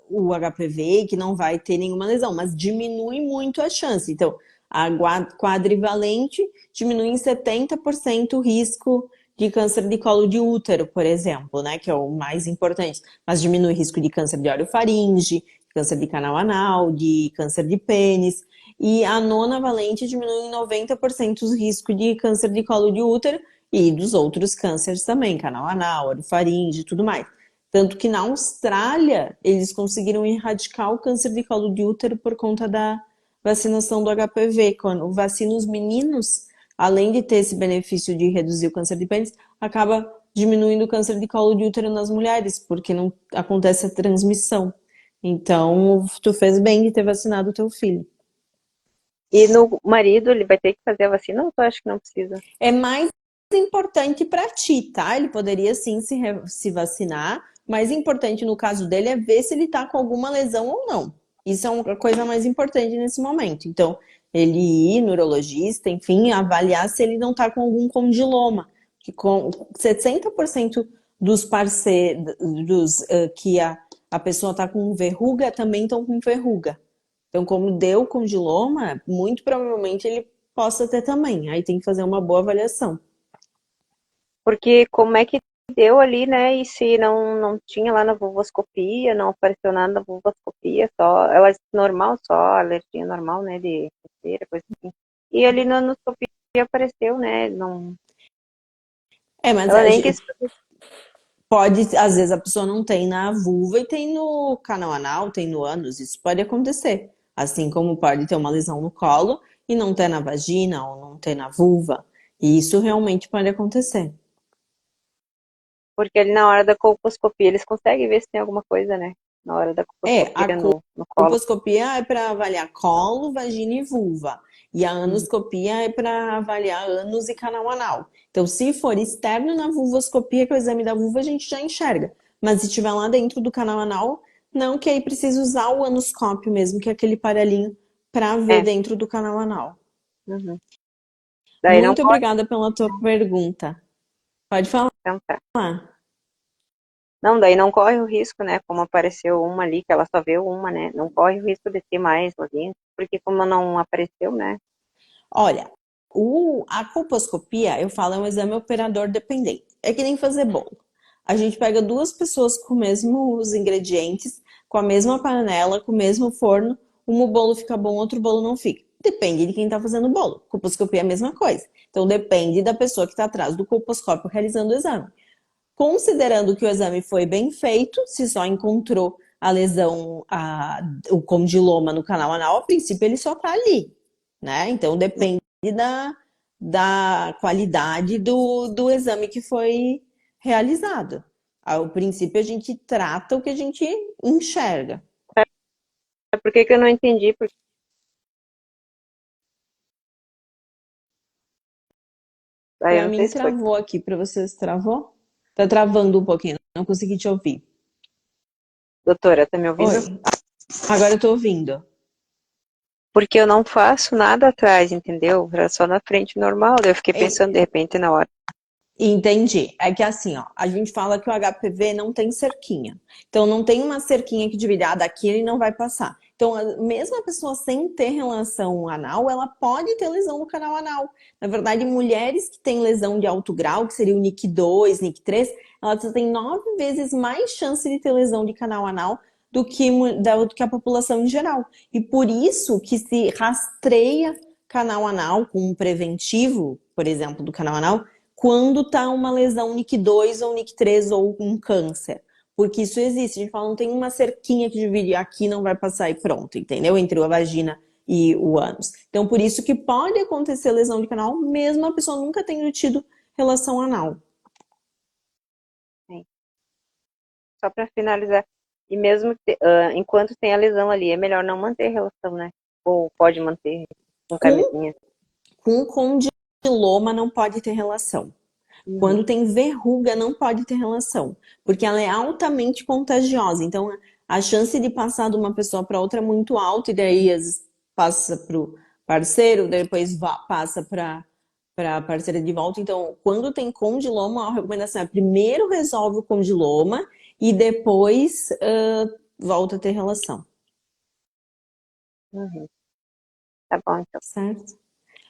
o HPV, que não vai ter nenhuma lesão, mas diminui muito a chance. Então, a quadrivalente diminui em 70% o risco de câncer de colo de útero, por exemplo, né, que é o mais importante, mas diminui o risco de câncer de orofaringe, câncer de canal anal, de câncer de pênis, e a nonavalente diminui em 90% os riscos de câncer de colo de útero e dos outros cânceres também, canal anal, orofaringe e tudo mais. Tanto que na Austrália, eles conseguiram erradicar o câncer de colo de útero por conta da vacinação do HPV. Quando vacina os meninos, além de ter esse benefício de reduzir o câncer de pênis, acaba diminuindo o câncer de colo de útero nas mulheres, porque não acontece a transmissão. Então, tu fez bem de ter vacinado o teu filho. E no marido, ele vai ter que fazer a vacina ou tu acha que não precisa? É mais importante para ti, tá? Ele poderia sim se vacinar. Mais importante no caso dele é ver se ele tá com alguma lesão ou não. Isso é uma coisa mais importante nesse momento. Então, ele ir no urologista, enfim, avaliar se ele não tá com algum condiloma. Que com 60% dos parceiros que a pessoa tá com verruga também estão com verruga. Então, como deu condiloma, muito provavelmente ele possa ter também. Aí tem que fazer uma boa avaliação. Porque como é que deu ali, né? E se não tinha lá na vulvoscopia, não apareceu nada na vulvoscopia, só ela normal, só alergia normal, né? De coceira, coisa assim. E ali na anoscopia apareceu, né? Não, Mas ela nem quis fazer. pode, às vezes a pessoa não tem na vulva e tem no canal anal, tem no ânus, isso pode acontecer. Assim como pode ter uma lesão no colo e não ter na vagina ou não ter na vulva. E isso realmente pode acontecer. Porque ali na hora da colposcopia eles conseguem ver se tem alguma coisa, né? Na hora da A colposcopia no colo. colposcopia é para avaliar colo, vagina e vulva. E a anoscopia é para avaliar ânus e canal anal. Então, se for externo na vulvoscopia, que é o exame da vulva, a gente já enxerga. Mas se estiver lá dentro do canal anal, não, que aí precisa usar o anoscópio mesmo, que é aquele aparelhinho para ver dentro do canal anal. Uhum. Daí Muito não obrigada pela tua pergunta. Pode falar. então tá. Não, daí não corre o risco, né? Como apareceu uma ali, que ela só viu uma, né? Não corre o risco de ter mais lá dentro, porque como não apareceu, né? Olha, a colposcopia, eu falo, é um exame operador dependente. É que nem fazer bolo. A gente pega duas pessoas com os mesmos ingredientes, com a mesma panela, com o mesmo forno, um bolo fica bom, outro bolo não fica. Depende de quem está fazendo o bolo. Colposcopia é a mesma coisa. Então depende da pessoa que está atrás do colposcópio realizando o exame. Considerando que o exame foi bem feito, se só encontrou a lesão, o condiloma no canal anal, a princípio ele só está ali, né? Então depende da qualidade do exame que foi realizado. Ao princípio a gente trata o que a gente enxerga. Por que eu não entendi? Porque aí eu Para não sei mim se foi. travou aqui, para vocês travou? Tá travando um pouquinho, não consegui te ouvir. Doutora, tá me ouvindo? Oi, agora eu tô ouvindo. Porque eu não faço nada atrás, entendeu? Era só na frente normal. Daí eu fiquei E- pensando, de repente, na hora. Entendi. É que assim, ó, a gente fala que o HPV não tem cerquinha. Então não tem uma cerquinha que divide, daqui ele não vai passar. Então, mesmo a pessoa sem ter relação anal, ela pode ter lesão no canal anal. Na verdade, mulheres que têm lesão de alto grau, que seria o NIC2, NIC3, elas têm 9 vezes mais chance de ter lesão de canal anal do que a população em geral. E por isso que se rastreia canal anal com um preventivo, por exemplo, do canal anal, quando tá uma lesão NIC2 ou NIC3 ou um câncer. Porque isso existe. A gente fala, não tem uma cerquinha que divide aqui, não vai passar e pronto, entendeu? Entre a vagina e o ânus. Então, por isso que pode acontecer lesão de canal, mesmo a pessoa nunca tendo tido relação anal. Sim. Só para finalizar. E mesmo enquanto tem a lesão ali, é melhor não manter relação, né? Ou pode manter com Com, camisinha. com condiloma não pode ter relação. Uhum. Quando tem verruga, não pode ter relação, porque ela é altamente contagiosa. Então, a chance de passar de uma pessoa para outra é muito alta, e daí às vezes passa para o parceiro, depois passa para a parceira de volta. Então, quando tem condiloma, a recomendação é primeiro resolve o condiloma e depois volta a ter relação, Uhum. Tá bom, então. certo?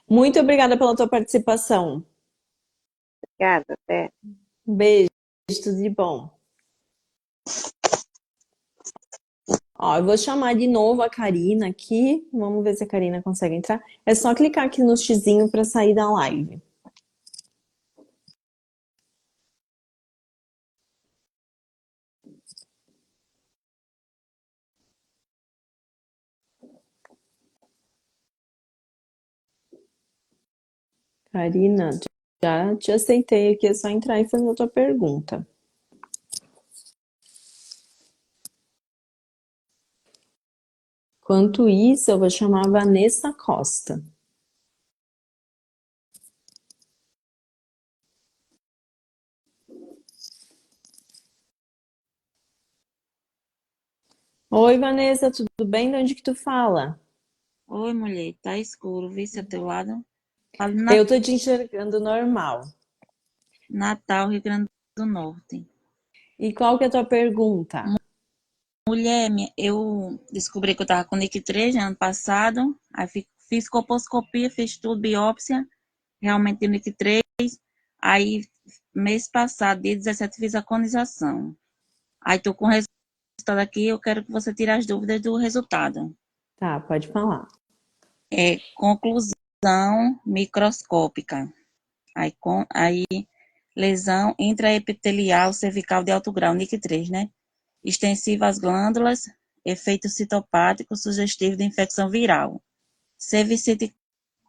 Muito obrigada pela tua participação. Obrigada. Até. Um beijo, tudo de bom. Ó, eu vou chamar de novo a Karina aqui. Vamos ver se a Karina consegue entrar. É só clicar aqui no xizinho para sair da live. Karina, já te aceitei aqui, é só entrar e fazer a tua pergunta. Enquanto isso, eu vou chamar a Vanessa Costa. Oi, Vanessa, tudo bem? De onde que tu fala? Oi, mulher, tá escuro, vi se é teu lado. Falo Eu tô te enxergando normal. Natal, Rio Grande do Norte. E qual que é a tua pergunta? Mulher, eu descobri que eu tava com NIC3 ano passado, aí fiz colposcopia, fiz tudo, biópsia, realmente tenho NIC3. Aí, mês passado, dia 17, fiz a conização. Aí tô com o resultado aqui, eu quero que você tire as dúvidas do resultado. Tá, pode falar. É conclusão microscópica. Aí lesão intraepitelial cervical de alto grau, NIC3, né? Extensiva às glândulas, efeito citopático sugestivo de infecção viral. Cervicite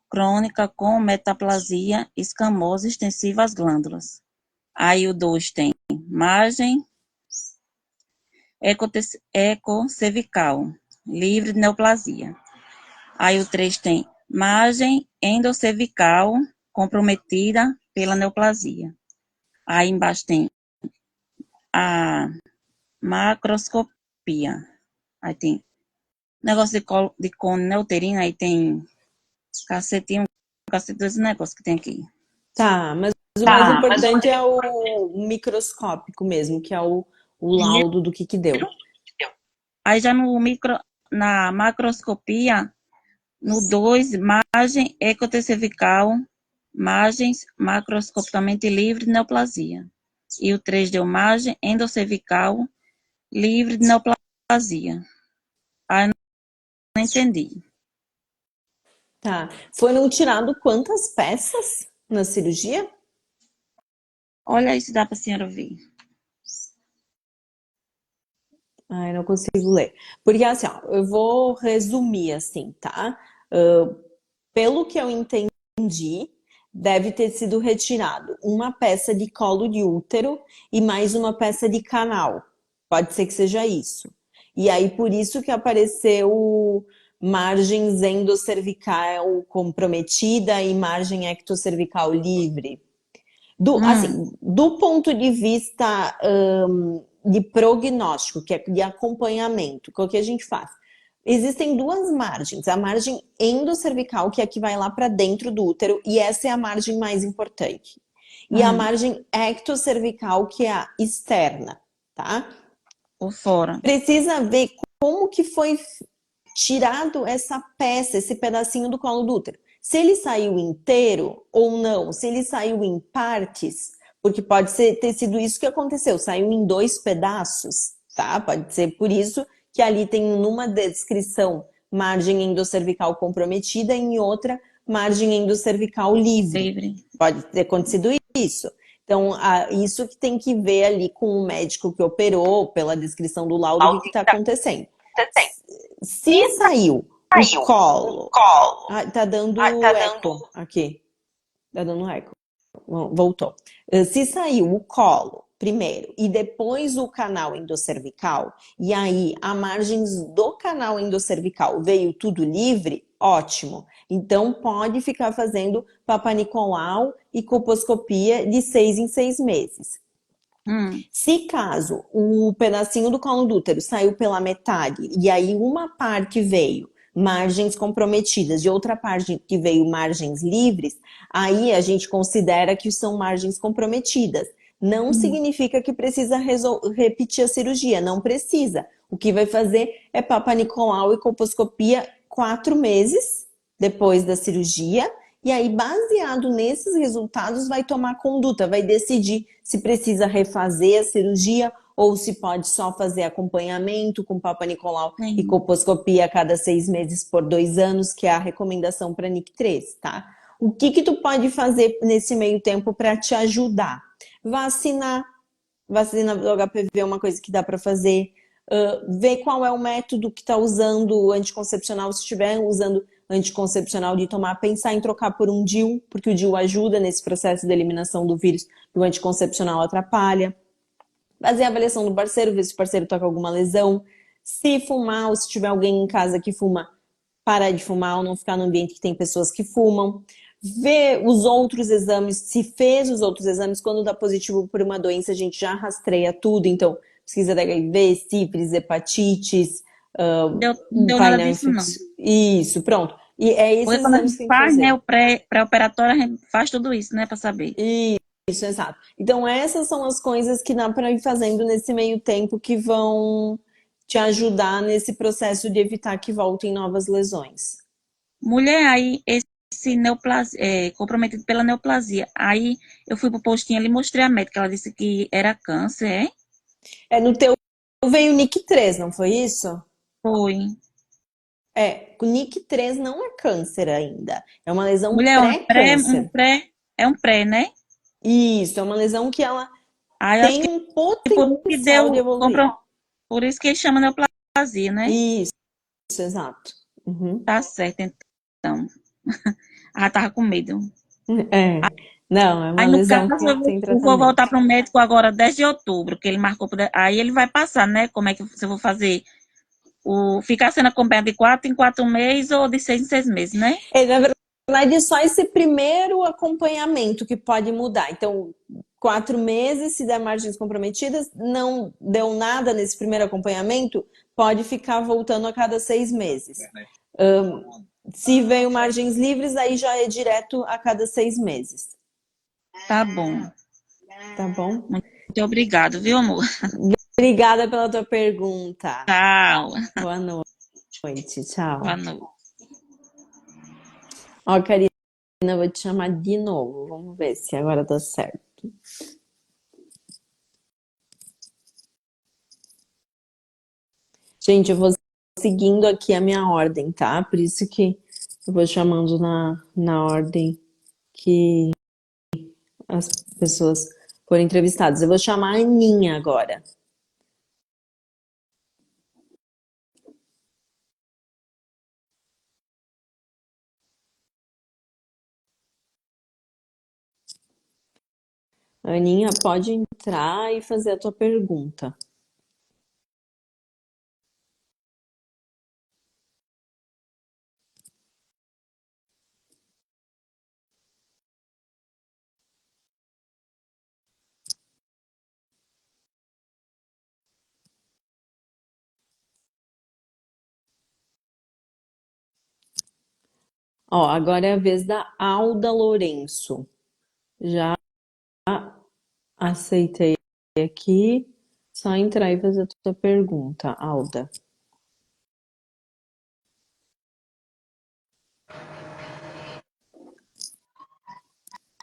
crônica com metaplasia escamosa extensiva às glândulas. Aí o 2 tem margem ecocervical, livre de neoplasia. Aí o 3 tem margem endocervical comprometida pela neoplasia. Aí embaixo tem a macroscopia. Aí tem negócio de cone né, uterino, aí tem cacetinho, cacete desse negócio que tem aqui. Tá, mas o mais importante é o microscópico mesmo, que é o laudo do que deu. Aí já na macroscopia, no 2, margem ecocervical, margens macroscopicamente livre de neoplasia. E o 3 deu margem endocervical, livre de neoplasia. Aí não entendi. Tá. Foram tiradas quantas peças na cirurgia? Olha aí se dá para a senhora ver. Ai, não consigo ler. Porque assim, ó, eu vou resumir assim, tá? Pelo que eu entendi, deve ter sido retirado uma peça de colo de útero e mais uma peça de canal. Pode ser que seja isso. E aí, por isso que apareceu margens endocervical comprometida e margem ectocervical livre. Hum, Assim, do ponto de vista de prognóstico, que é de acompanhamento, o que a gente faz? Existem duas margens. A margem endocervical, que é a que vai lá para dentro do útero, e essa é a margem mais importante. E a hum, margem ectocervical, que é a externa, tá? por fora. Precisa ver como que foi tirado essa peça, esse pedacinho do colo do útero. Se ele saiu inteiro ou não, se ele saiu em partes, porque pode ter sido isso que aconteceu, saiu em dois pedaços, tá? Pode ser por isso que ali tem numa descrição margem endocervical comprometida e em outra margem endocervical livre. Livre. Pode ter acontecido isso. Então, isso que tem que ver ali com o médico que operou, pela descrição do laudo, o que está acontecendo. Se saiu o colo. Ai, tá dando eco aqui. Tá dando eco. Voltou. Se saiu o colo primeiro e depois o canal endocervical, e aí a margem do canal endocervical veio tudo livre, ótimo. Então pode ficar fazendo Papa Nicolau e colposcopia de 6 em 6 meses. Hum, Se caso o pedacinho do colo do útero saiu pela metade e aí uma parte veio margens comprometidas e outra parte que veio margens livres, aí a gente considera que são margens comprometidas. Não hum. significa que precisa repetir a cirurgia, não precisa. O que vai fazer é Papa Nicolau e colposcopia 4 meses depois da cirurgia e aí, baseado nesses resultados, vai tomar conduta, vai decidir se precisa refazer a cirurgia ou se pode só fazer acompanhamento com Papa Nicolau e Sim. colposcopia a cada 6 meses por 2 anos, que é a recomendação para NIC3, tá? O que tu pode fazer nesse meio tempo para te ajudar? Vacinar. Vacina do HPV é uma coisa que dá para fazer. Ver qual é o método que está usando anticoncepcional, se estiver usando anticoncepcional de tomar, pensar em trocar por um DIU, porque o DIU ajuda nesse processo de eliminação do vírus, e o anticoncepcional atrapalha. Fazer a avaliação do parceiro, ver se o parceiro está com alguma lesão. Se fumar, ou se tiver alguém em casa que fuma, parar de fumar ou não ficar no ambiente que tem pessoas que fumam. Ver os outros exames, se fez os outros exames, quando dá positivo por uma doença, a gente já rastreia tudo. Então, pesquisa de HIV, sífilis, hepatites, Não deu nada painel disso, não. infeccioso. Isso, pronto. E é Porque esses quando a exames que gente tem que faz, né, fazer. o pré-operatório, a gente faz tudo isso, né, para saber. Isso, exato. Então, essas são as coisas que dá para ir fazendo nesse meio tempo que vão te ajudar nesse processo de evitar que voltem novas lesões. Mulher, aí, esse neoplasia, comprometido pela neoplasia. Aí, eu fui pro postinho ali e mostrei a médica. Ela disse que era câncer, é? No teu veio o NIC3, não foi isso? Foi. O NIC3 não é câncer ainda. É uma lesão Mulher, pré-câncer. é um pré, né? Isso, é uma lesão que ela Aí, eu acho tem que um por isso que potencial de deu, evoluir. por isso que chama neoplasia, né? Isso, exato. Uhum. Tá certo, então. Ah, tava com medo. É. Não, é Aí, uma no lesão caso, que tem eu vou voltar tratamento. para o médico agora, 10 de outubro, que ele marcou. Aí ele vai passar, né? Como é que você vai fazer? Ficar sendo acompanhado de 4 em 4 meses ou de 6 em 6 meses, né? Na verdade, só esse primeiro acompanhamento que pode mudar. Então, 4 meses, se der margens comprometidas, não deu nada nesse primeiro acompanhamento, pode ficar voltando a cada 6 meses. Se veio margens livres, aí já é direto a cada 6 meses. Tá bom. Tá bom? Muito obrigado, viu, amor? Obrigada pela tua pergunta. Tchau. Boa noite. Boa Tchau. noite. Ó, Karina, eu vou te chamar de novo. Vamos ver se agora dá certo. Gente, eu vou seguindo aqui a minha ordem, tá? Por isso que eu vou chamando na ordem que as pessoas foram entrevistadas. Eu vou chamar a Aninha agora. Aninha, pode entrar e fazer a tua pergunta. Ó, agora é a vez da Alda Lourenço. Já aceitei aqui. Só entrar e fazer a tua pergunta, Alda.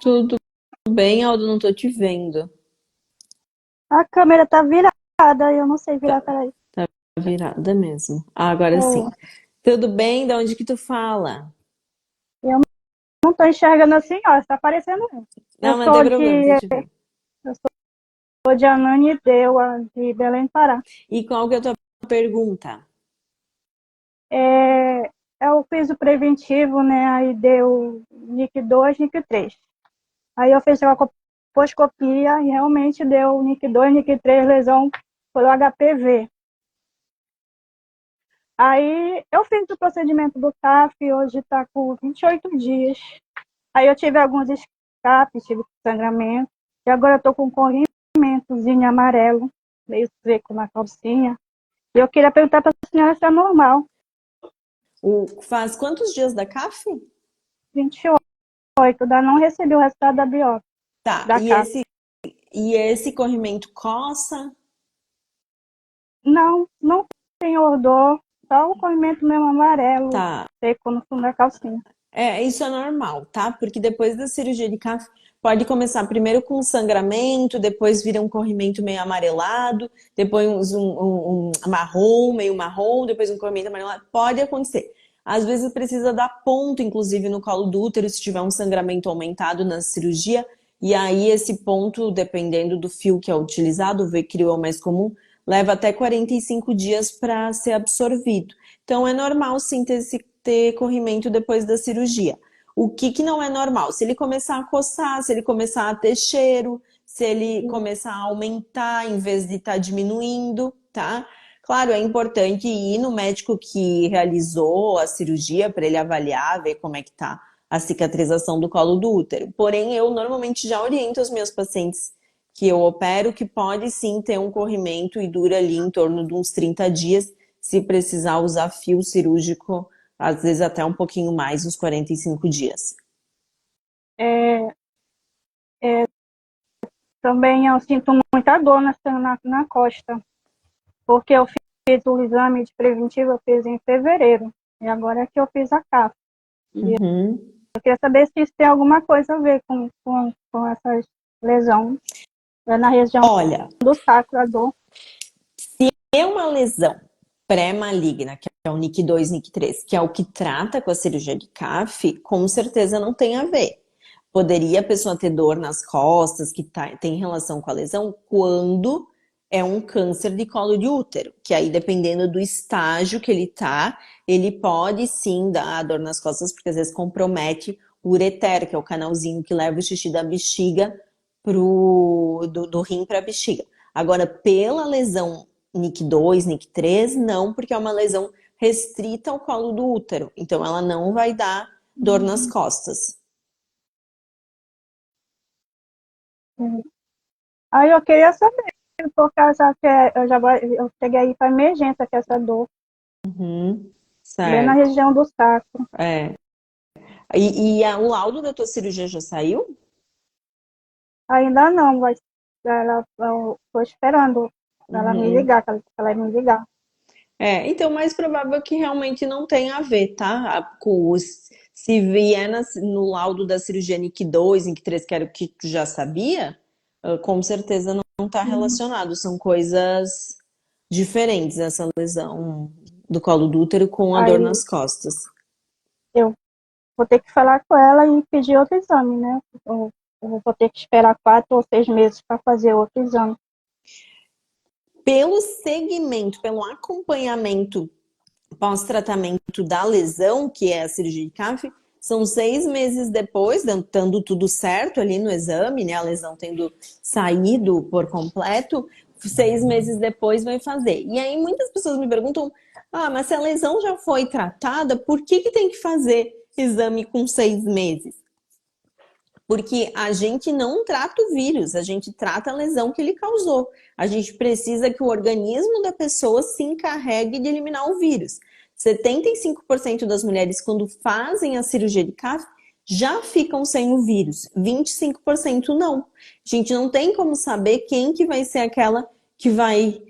Tudo bem, Alda? Não tô te vendo. A câmera tá virada, eu não sei virar, peraí. Tá virada mesmo. Ah, agora sim. Tudo bem? De onde que tu fala? Eu não tô enxergando a senhora, tá aparecendo não. Não, Eu mas não sou tem problema, tô te de, vendo. eu sou de Ananindeua, de Belém do Pará. E qual que é a tua pergunta? Eu fiz o preventivo, né, aí deu NIC 2, NIC 3. Aí eu fiz a colposcopia e realmente deu NIC 2, NIC 3, lesão pelo HPV. Aí eu fiz o procedimento do TAF, hoje está com 28 dias. Aí eu tive alguns escapes, tive sangramento. E agora eu estou com um corrimentozinho amarelo, meio seco na calcinha. E eu queria perguntar para a senhora se é normal. Faz quantos dias da CAF? 28, ainda não recebi o resultado da biópsia. Tá, Da CAF. e esse corrimento coça? Não tem odor, só o corrimento mesmo amarelo, Tá. seco no fundo da calcinha. Isso é normal, tá? Porque depois da cirurgia de CAF, pode começar primeiro com sangramento, depois vira um corrimento meio amarelado, depois um marrom, meio marrom, depois um corrimento amarelado. Pode acontecer. Às vezes precisa dar ponto, inclusive, no colo do útero, se tiver um sangramento aumentado na cirurgia. E aí esse ponto, dependendo do fio que é utilizado, o Vectrio é o mais comum, leva até 45 dias para ser absorvido. Então é normal sim ter corrimento depois da cirurgia. O que não é normal? Se ele começar a coçar, se ele começar a ter cheiro, se ele começar a aumentar em vez de estar diminuindo, tá? Claro, é importante ir no médico que realizou a cirurgia para ele avaliar, ver como é que tá a cicatrização do colo do útero. Porém, eu normalmente já oriento os meus pacientes que eu opero que pode sim ter um corrimento e dura ali em torno de uns 30 dias, se precisar usar fio cirúrgico, às vezes até um pouquinho mais, uns 45 dias. Também eu sinto muita dor na costa, porque eu fiz o exame de preventivo, eu fiz em fevereiro, e agora é que eu fiz a CAF. Uhum. Eu queria saber se isso tem alguma coisa a ver com essas lesões. É na região Olha, do sacro, a dor. se é uma lesão pré-maligna, que é o NIC 2, NIC 3, que é o que trata com a cirurgia de CAF, com certeza não tem a ver. Poderia a pessoa ter dor nas costas, que tem relação com a lesão, quando é um câncer de colo de útero, que aí dependendo do estágio que ele tá, ele pode sim dar dor nas costas, porque às vezes compromete o ureter, que é o canalzinho que leva o xixi da bexiga do rim para a bexiga. Agora, pela lesão NIC 2, NIC 3, não, porque é uma lesão restrita ao colo do útero, então ela não vai dar dor nas costas. Aí eu queria saber, por causa que eu cheguei aí para emergência com essa dor, Uhum, bem na certo. região do sacro. O laudo da tua cirurgia já saiu? Ainda não, mas eu estou esperando ela me ligar, que ela vai me ligar. Então o mais provável é que realmente não tenha a ver, tá? Se vier no laudo da cirurgia NIC 2, NIC 3, que era o que tu já sabia, com certeza não está relacionado. São coisas diferentes, essa lesão do colo do útero com a dor Aí nas costas. eu vou ter que falar com ela e pedir outro exame, né? Eu vou ter que esperar 4 ou 6 meses para fazer outro exame. Pelo segmento, pelo acompanhamento pós-tratamento da lesão, que é a cirurgia de CAF, são 6 meses depois, dando tudo certo ali no exame, né? A lesão tendo saído por completo, 6 meses depois vai fazer. E aí muitas pessoas me perguntam, mas se a lesão já foi tratada, por que tem que fazer exame com 6 meses? Porque a gente não trata o vírus, a gente trata a lesão que ele causou. A gente precisa que o organismo da pessoa se encarregue de eliminar o vírus. 75% das mulheres, quando fazem a cirurgia de CAF, já ficam sem o vírus, 25% não. A gente não tem como saber quem que vai ser aquela que vai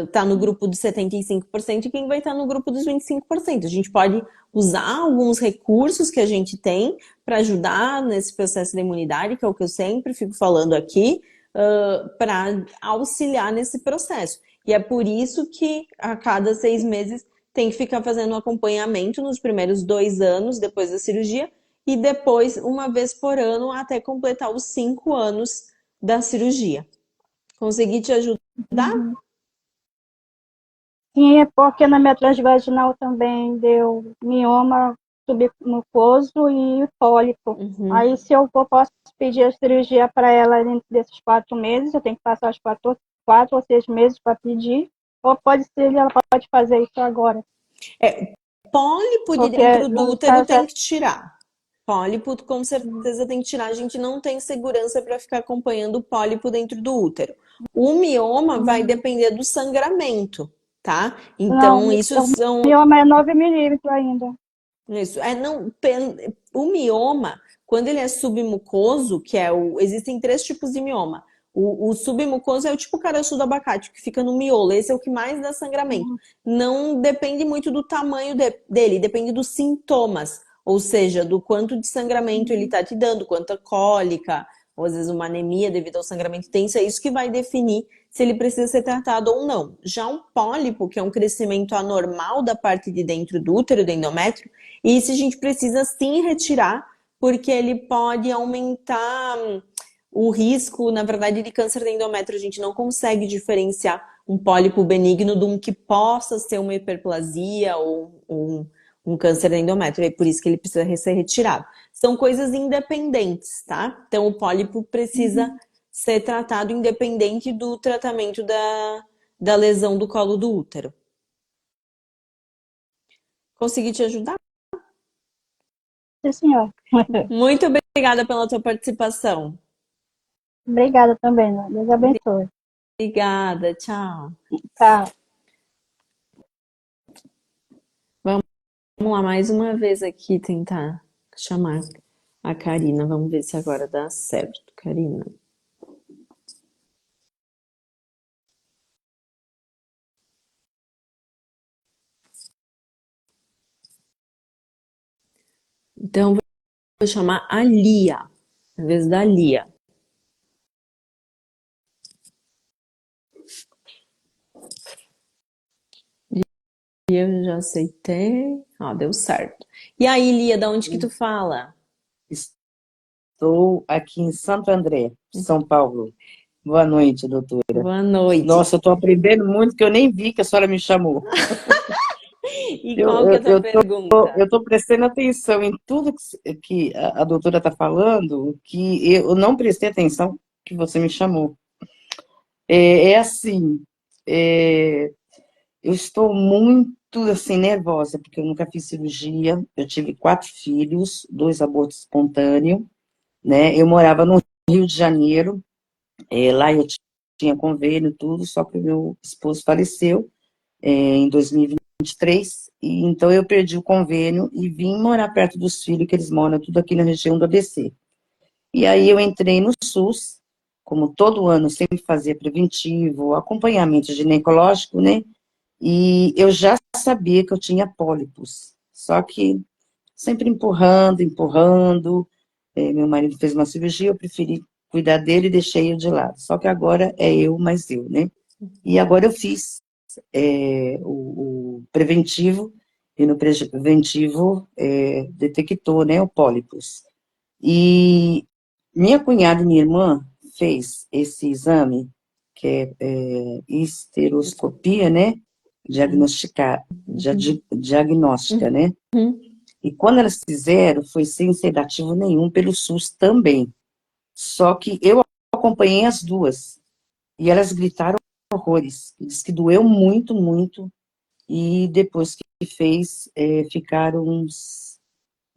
estar no grupo dos 75% e quem vai estar no grupo dos 25%. A gente pode usar alguns recursos que a gente tem para ajudar nesse processo de imunidade, que é o que eu sempre fico falando aqui, para auxiliar nesse processo. E é por isso que a cada 6 meses tem que ficar fazendo um acompanhamento nos primeiros 2 anos depois da cirurgia e depois uma vez por ano até completar os 5 anos da cirurgia. Consegui te ajudar? Sim, é porque na minha transvaginal também deu mioma submucoso e pólipo. Aí, se eu posso pedir a cirurgia para ela dentro desses 4 meses, eu tenho que passar os 4 ou 6 meses para pedir, ou pode ser, ela pode fazer isso agora. Pólipo de Porque dentro do no útero caso tem que tirar. Pólipo, com certeza, tem que tirar. A gente não tem segurança para ficar acompanhando o pólipo dentro do útero. O mioma vai depender do sangramento, tá? Então, não, isso são. o mioma é 9 milímetros ainda. Isso. O mioma, quando ele é submucoso, existem 3 tipos de mioma. O submucoso é o tipo caroço do abacate, que fica no miolo. Esse é o que mais dá sangramento. Não depende muito do tamanho dele, depende dos sintomas. Ou seja, do quanto de sangramento ele está te dando, quanta cólica, ou às vezes uma anemia devido ao sangramento intenso. É isso que vai definir se ele precisa ser tratado ou não. Já um pólipo, que é um crescimento anormal da parte de dentro do útero, do endométrio, isso a gente precisa sim retirar, porque ele pode aumentar o risco, na verdade, de câncer de endométrio. A gente não consegue diferenciar um pólipo benigno de um que possa ser uma hiperplasia ou um câncer de endométrio. É por isso que ele precisa ser retirado. São coisas independentes, tá? Então, o pólipo precisa ser tratado independente do tratamento da lesão do colo do útero. Consegui te ajudar? Sim, senhor. Muito obrigada pela tua participação. Obrigada também, né? Deus abençoe. Obrigada, tchau. Tchau. Vamos lá, mais uma vez aqui tentar chamar a Karina. Vamos ver se agora dá certo, Karina. Então, vou chamar a Lia, em vez da Lia. Eu já aceitei. Ó, deu certo. E aí, Lia, da onde que tu fala? Estou aqui em Santo André, São Paulo. Boa noite, doutora. Boa noite. Nossa, eu estou aprendendo muito, que eu nem vi que a senhora me chamou. E qual que é a tua pergunta? Eu estou prestando atenção em tudo que a doutora está falando, que eu não prestei atenção que você me chamou. Assim, eu estou muito assim, nervosa, porque eu nunca fiz cirurgia, eu tive 4 filhos, 2 abortos espontâneos, né? Eu morava no Rio de Janeiro, lá eu tinha convênio, tudo, só que o meu esposo faleceu em 2023, e então eu perdi o convênio e vim morar perto dos filhos, que eles moram tudo aqui na região do ABC. E aí eu entrei no SUS, como todo ano sempre fazia preventivo, acompanhamento ginecológico, né? E eu já sabia que eu tinha pólipos, só que sempre empurrando. Meu marido fez uma cirurgia, eu preferi cuidar dele e deixei ele de lado. Só que agora é eu mais eu, né? E agora eu fiz o preventivo, e no preventivo detectou, né, o pólipos. E minha cunhada e minha irmã fez esse exame, que é histeroscopia, né? Diagnóstica, né? E quando elas fizeram, foi sem sedativo nenhum pelo SUS também. Só que eu acompanhei as duas. E elas gritaram horrores. Diz que doeu muito, muito. E depois que fez, ficaram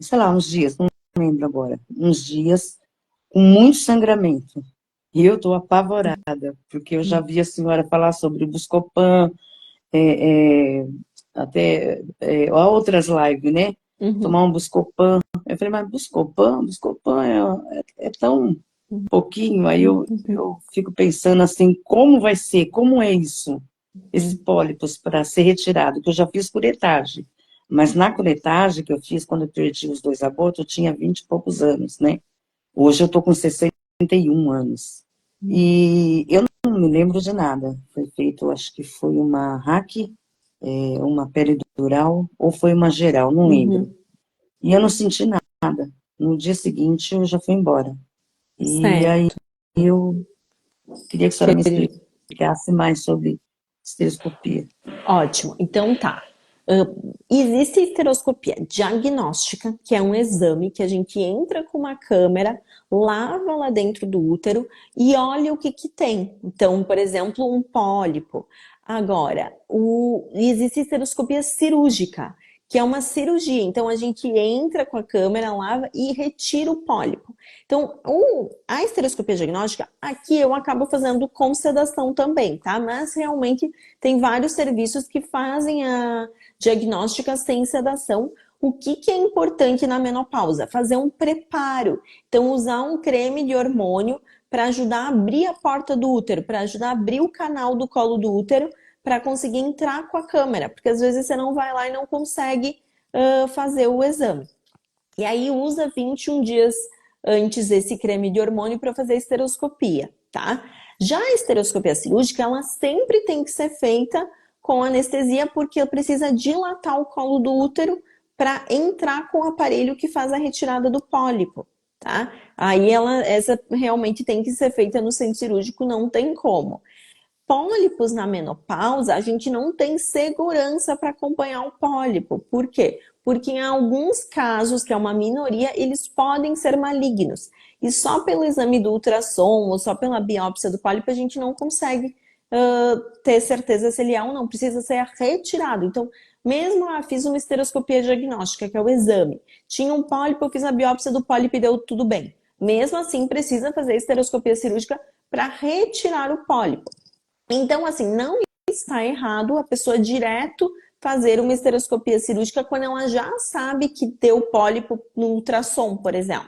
sei lá, uns dias, não lembro agora, uns dias com muito sangramento. E eu estou apavorada, porque eu já vi a senhora falar sobre o Buscopan, até outras lives, né? Uhum. Tomar um Buscopan. Eu falei, mas Buscopan é tão pouquinho. Aí eu fico pensando assim, como vai ser, como é isso? Esse pólipos para ser retirado, que eu já fiz curetagem. Mas na curetagem que eu fiz, quando eu perdi os 2 abortos, eu tinha 20 e poucos anos, né? Hoje eu tô com 61 anos. E eu não me lembro de nada. Foi feito, acho que foi uma uma peridural, ou foi uma geral, não lembro. E eu não senti nada. No dia seguinte, eu já fui embora. E aí, Certo. eu queria que a senhora me explicasse mais sobre estereoscopia. Ótimo. Então tá. Existe a esteroscopia diagnóstica, que é um exame que a gente entra com uma câmera, lava lá dentro do útero e olha o que que tem. Então, por exemplo, um pólipo. Agora, existe a esteroscopia cirúrgica, que é uma cirurgia. Então, a gente entra com a câmera, lava e retira o pólipo. Então, a esteroscopia diagnóstica, aqui eu acabo fazendo com sedação também, tá? Mas realmente tem vários serviços que fazem a diagnóstica sem sedação. O que é importante na menopausa? Fazer um preparo. Então, usar um creme de hormônio para ajudar a abrir a porta do útero, para ajudar a abrir o canal do colo do útero, para conseguir entrar com a câmera, porque às vezes você não vai lá e não consegue fazer o exame. E aí usa 21 dias antes esse creme de hormônio para fazer a esteroscopia, tá? Já a esteroscopia cirúrgica, ela sempre tem que ser feita com anestesia, porque precisa dilatar o colo do útero para entrar com o aparelho que faz a retirada do pólipo, tá? Aí essa realmente tem que ser feita no centro cirúrgico, não tem como. Pólipos na menopausa, a gente não tem segurança para acompanhar o pólipo. Por quê? Porque em alguns casos, que é uma minoria, eles podem ser malignos. E só pelo exame do ultrassom ou só pela biópsia do pólipo a gente não consegue ter certeza se ele é ou não. Precisa ser retirado. Então, mesmo fiz uma esteroscopia diagnóstica, que é o exame. Tinha um pólipo, eu fiz a biópsia do pólipo e deu tudo bem. Mesmo assim, precisa fazer a esteroscopia cirúrgica para retirar o pólipo. Então, assim, não está errado a pessoa direto fazer uma esteroscopia cirúrgica quando ela já sabe que deu pólipo no ultrassom, por exemplo.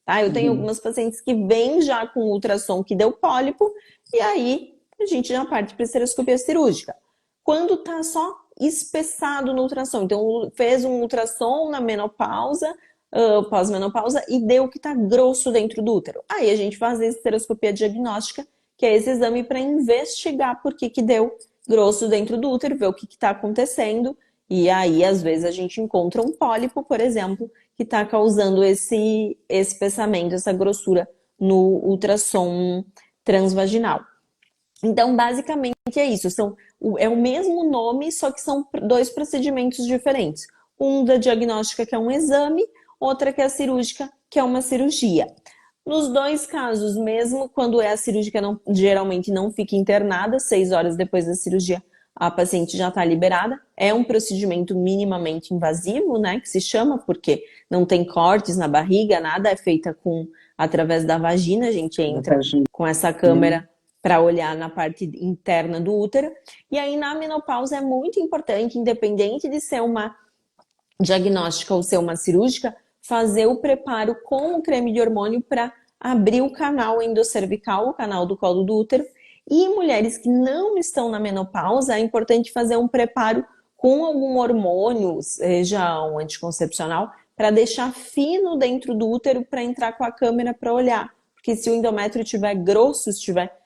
Tá? Eu tenho algumas pacientes que vêm já com ultrassom que deu pólipo e aí a gente já parte para esteroscopia cirúrgica. Quando tá só espessado no ultrassom, então fez um ultrassom na menopausa, pós-menopausa e deu que tá grosso dentro do útero. Aí a gente faz a esteroscopia diagnóstica, que é esse exame para investigar por que deu grosso dentro do útero, ver o que está acontecendo. E aí, às vezes, a gente encontra um pólipo, por exemplo, que está causando esse espessamento, essa grossura no ultrassom transvaginal. Então, basicamente é isso. É o mesmo nome, só que são 2 procedimentos diferentes. Um da diagnóstica, que é um exame, outra que é a cirúrgica, que é uma cirurgia. Nos 2 casos, mesmo quando é a cirúrgica, geralmente não fica internada, 6 horas depois da cirurgia a paciente já está liberada. É um procedimento minimamente invasivo, né, que se chama, porque não tem cortes na barriga, nada é feita através da vagina, a gente entra com essa câmera para olhar na parte interna do útero. E aí na menopausa é muito importante, independente de ser uma diagnóstica ou ser uma cirúrgica, fazer o preparo com o creme de hormônio para abrir o canal endocervical, o canal do colo do útero. E em mulheres que não estão na menopausa, é importante fazer um preparo com algum hormônio, seja um anticoncepcional, para deixar fino dentro do útero para entrar com a câmera para olhar. Porque se o endométrio estiver grosso, estiver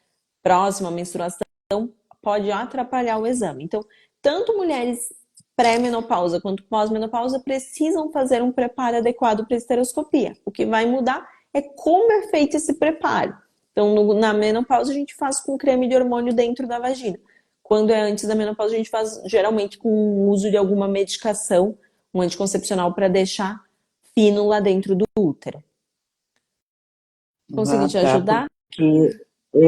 próximo à menstruação, pode atrapalhar o exame. Então, tanto mulheres pré-menopausa quanto pós-menopausa precisam fazer um preparo adequado para a esteroscopia. O que vai mudar é como é feito esse preparo. Então, na menopausa, a gente faz com creme de hormônio dentro da vagina. Quando é antes da menopausa, a gente faz geralmente com o uso de alguma medicação, um anticoncepcional, para deixar fino lá dentro do útero. Consegui te ajudar? Porque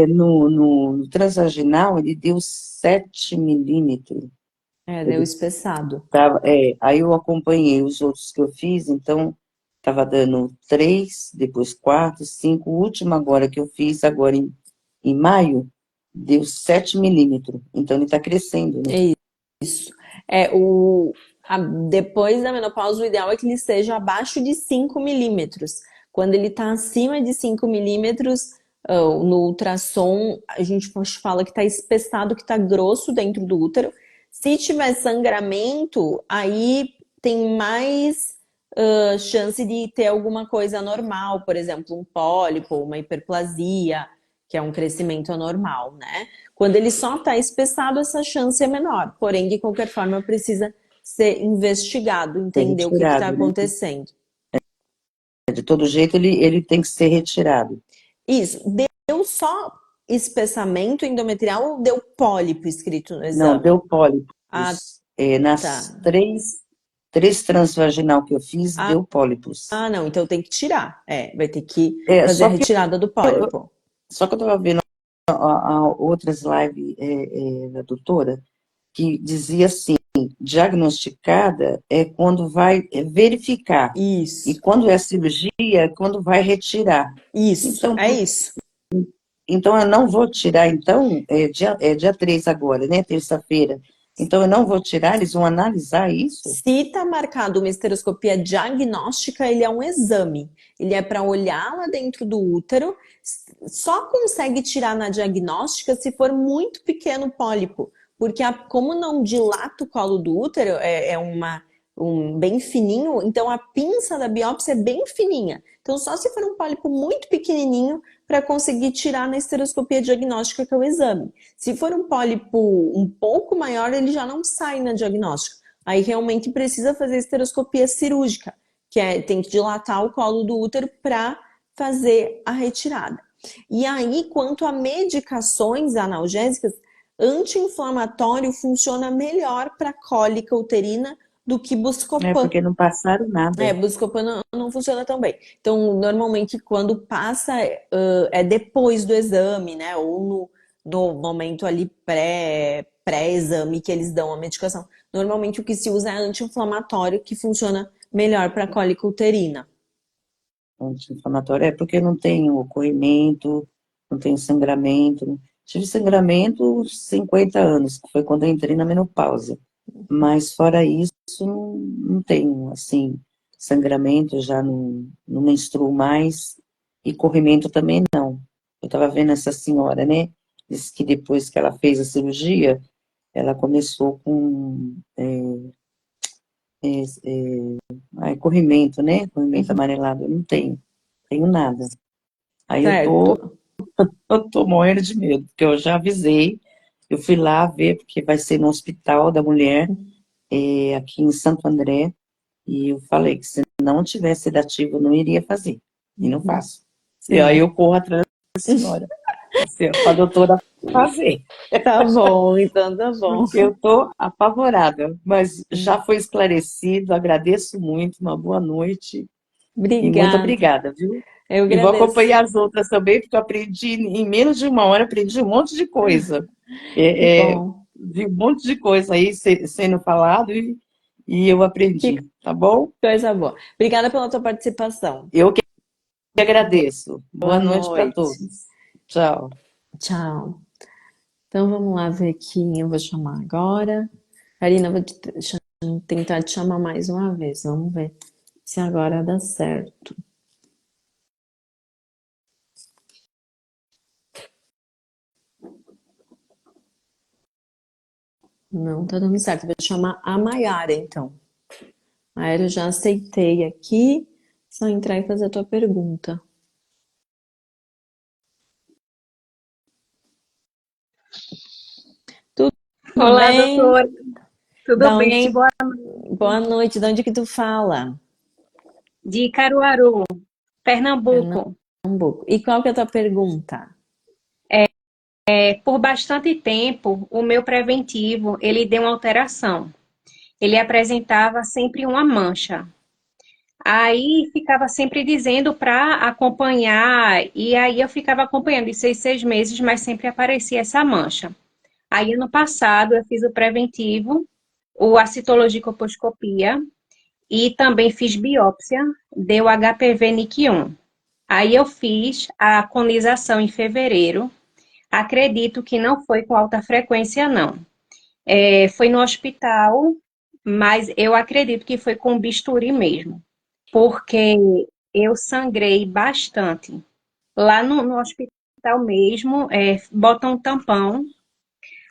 no transvaginal ele deu 7 milímetros. Deu espessado. Aí eu acompanhei os outros que eu fiz, então estava dando 3, depois 4, 5. O último agora que eu fiz, agora em maio, deu 7 milímetros. Então ele está crescendo, né? Isso. Depois da menopausa, o ideal é que ele esteja abaixo de 5 milímetros. Quando ele está acima de 5 milímetros, no ultrassom, a gente fala que está espessado, que está grosso dentro do útero. Se tiver sangramento, aí tem mais chance de ter alguma coisa anormal, por exemplo, um pólipo, uma hiperplasia, que é um crescimento anormal, né? Quando ele só está espessado, essa chance é menor. Porém, de qualquer forma, precisa ser investigado, Ser entender o que está retirado, né? acontecendo. De todo jeito, ele tem que ser retirado. Isso. Deu só espessamento endometrial ou deu pólipo escrito no Não, exame? deu pólipos. Ah, Nas tá. três transvaginal que eu fiz, Ah, deu pólipos. não, então tem que tirar. Vai ter que É, fazer a só que retirada do pólipo. eu estava vendo outras lives da doutora, que dizia assim, diagnosticada é quando vai verificar, e Isso, quando é cirurgia, é quando vai retirar. isso, Então, é isso. então eu não vou tirar, então, dia 3 agora, né, terça-feira. Então eu não vou tirar, eles vão analisar isso? Se está marcado uma esteroscopia diagnóstica, ele é um exame. Ele é para olhar lá dentro do útero. Só consegue tirar na diagnóstica se for muito pequeno o pólipo. Porque como não dilata o colo do útero, um bem fininho, então a pinça da biópsia é bem fininha. Então só se for um pólipo muito pequenininho para conseguir tirar na esteroscopia diagnóstica, que é o exame. Se for um pólipo um pouco maior, ele já não sai na diagnóstica. Aí realmente precisa fazer esteroscopia cirúrgica, tem que dilatar o colo do útero para fazer a retirada. E aí, quanto a medicações analgésicas, anti-inflamatório funciona melhor para cólica uterina do que Buscopan. Porque não passaram nada. Buscopan não funciona tão bem. Então, normalmente, quando passa, é depois do exame, né? Ou no momento ali pré-exame que eles dão a medicação. Normalmente, o que se usa é anti-inflamatório, que funciona melhor para cólica uterina. Anti-inflamatório porque não tenho corrimento, não tenho sangramento. Tive sangramento aos 50 anos, que foi quando eu entrei na menopausa. Mas fora isso, não tenho, assim, sangramento, já não menstruo mais, e corrimento também não. Eu estava vendo essa senhora, né? Disse que depois que ela fez a cirurgia, ela começou com corrimento, né? Corrimento amarelado. Eu não tenho nada. Aí Certo. eu tô morrendo de medo, porque eu já avisei, eu fui lá ver, porque vai ser no Hospital da Mulher, aqui em Santo André, e eu falei que se não tivesse sedativo, eu não iria fazer, e não faço. Sim. E aí eu corro atrás da senhora, para a doutora fazer. Tá bom, então tá bom. Porque eu tô apavorada, mas já foi esclarecido, agradeço muito, uma boa noite, e muito obrigada, viu? Eu E vou agradeço. acompanhar as outras também, porque eu aprendi, em menos de uma hora, aprendi um monte de coisa. Bom. Vi um monte de coisa aí sendo falado e eu aprendi, tá bom? Coisa boa. Obrigada pela tua participação. Eu que agradeço. Boa noite para noite. todos. Tchau. Tchau. Então vamos lá ver quem eu vou chamar agora. Karina, vou tentar te chamar mais uma vez. Vamos ver se agora dá certo. Não tá dando certo. Vou chamar a Maiara, então. Maiara, eu já aceitei aqui. Só entrar e fazer a tua pergunta. Tudo Olá, bem? doutora. Tudo bem? Boa noite. Boa noite. De onde que tu fala? De Caruaru, Pernambuco. E qual que é a tua pergunta? Por bastante tempo, o meu preventivo, ele deu uma alteração. Ele apresentava sempre uma mancha. Aí ficava sempre dizendo para acompanhar, e aí eu ficava acompanhando de 6 meses, mas sempre aparecia essa mancha. Aí ano passado eu fiz o preventivo, a citologicoposcopia, e também fiz biópsia, deu HPV NIC1. Aí eu fiz a conização em fevereiro. Acredito que não foi com alta frequência, não. Foi no hospital, mas eu acredito que foi com bisturi mesmo, porque eu sangrei bastante. Lá no hospital mesmo, botam um tampão.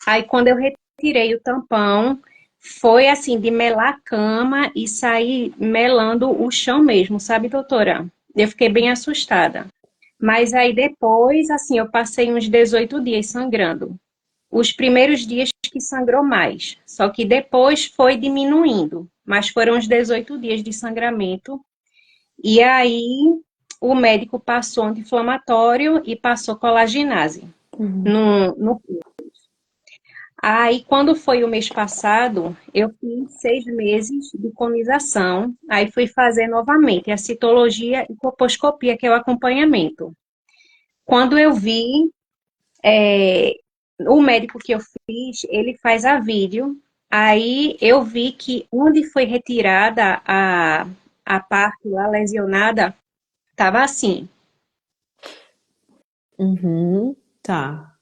Aí quando eu retirei o tampão, foi assim, de melar a cama e sair melando o chão mesmo, sabe, doutora? Eu fiquei bem assustada. Mas aí depois, assim, eu passei uns 18 dias sangrando. Os primeiros dias que sangrou mais, só que depois foi diminuindo, mas foram uns 18 dias de sangramento. E aí o médico passou anti-inflamatório e passou colagenase no. Aí, quando foi o mês passado, eu fiz 6 meses de conização. Aí fui fazer novamente a citologia e colposcopia, que é o acompanhamento. Quando eu vi, é, o médico que eu fiz, ele faz a vídeo. Aí eu vi que onde foi retirada a parte lá lesionada, estava assim. Uhum, tá,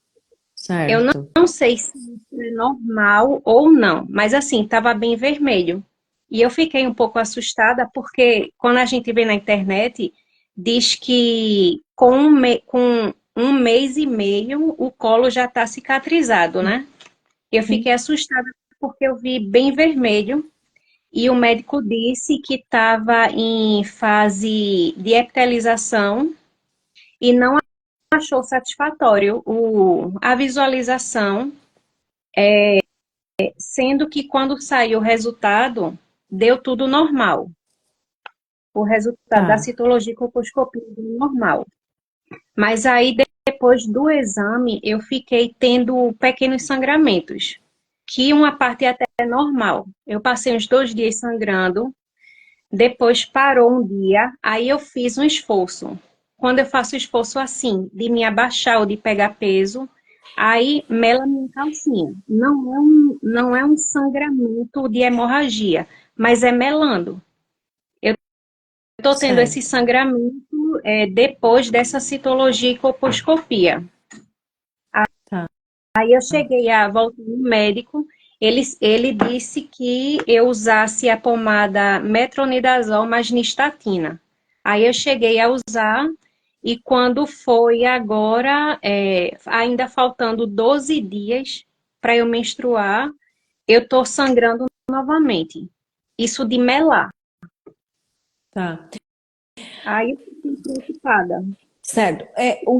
Eu não, certo. não sei se isso é normal ou não, mas assim, estava bem vermelho. E eu fiquei um pouco assustada porque quando a gente vê na internet, diz que com 1 mês e meio o colo já está cicatrizado, né? Eu fiquei assustada porque eu vi bem vermelho e o médico disse que estava em fase de epitelização e não achou satisfatório a visualização, sendo que quando saiu o resultado, deu tudo normal. O resultado da Tá, citologia e colposcopia deu normal. Mas aí, depois do exame, eu fiquei tendo pequenos sangramentos, que uma parte é até normal. Eu passei uns 2 dias sangrando, depois parou um dia, aí eu fiz um esforço. Quando eu faço esforço assim, de me abaixar ou de pegar peso, aí mela minha calcinha. Não é um sangramento de hemorragia, mas é melando. Eu estou tendo esse certo. sangramento depois dessa citologia e colposcopia. Tá. Aí eu cheguei a voltar no médico, ele disse que eu usasse a pomada metronidazol mais nistatina. Aí eu cheguei a usar e quando foi agora, ainda faltando 12 dias para eu menstruar, eu tô sangrando novamente. Isso de melar. Tá. Aí eu fiquei preocupada. Certo.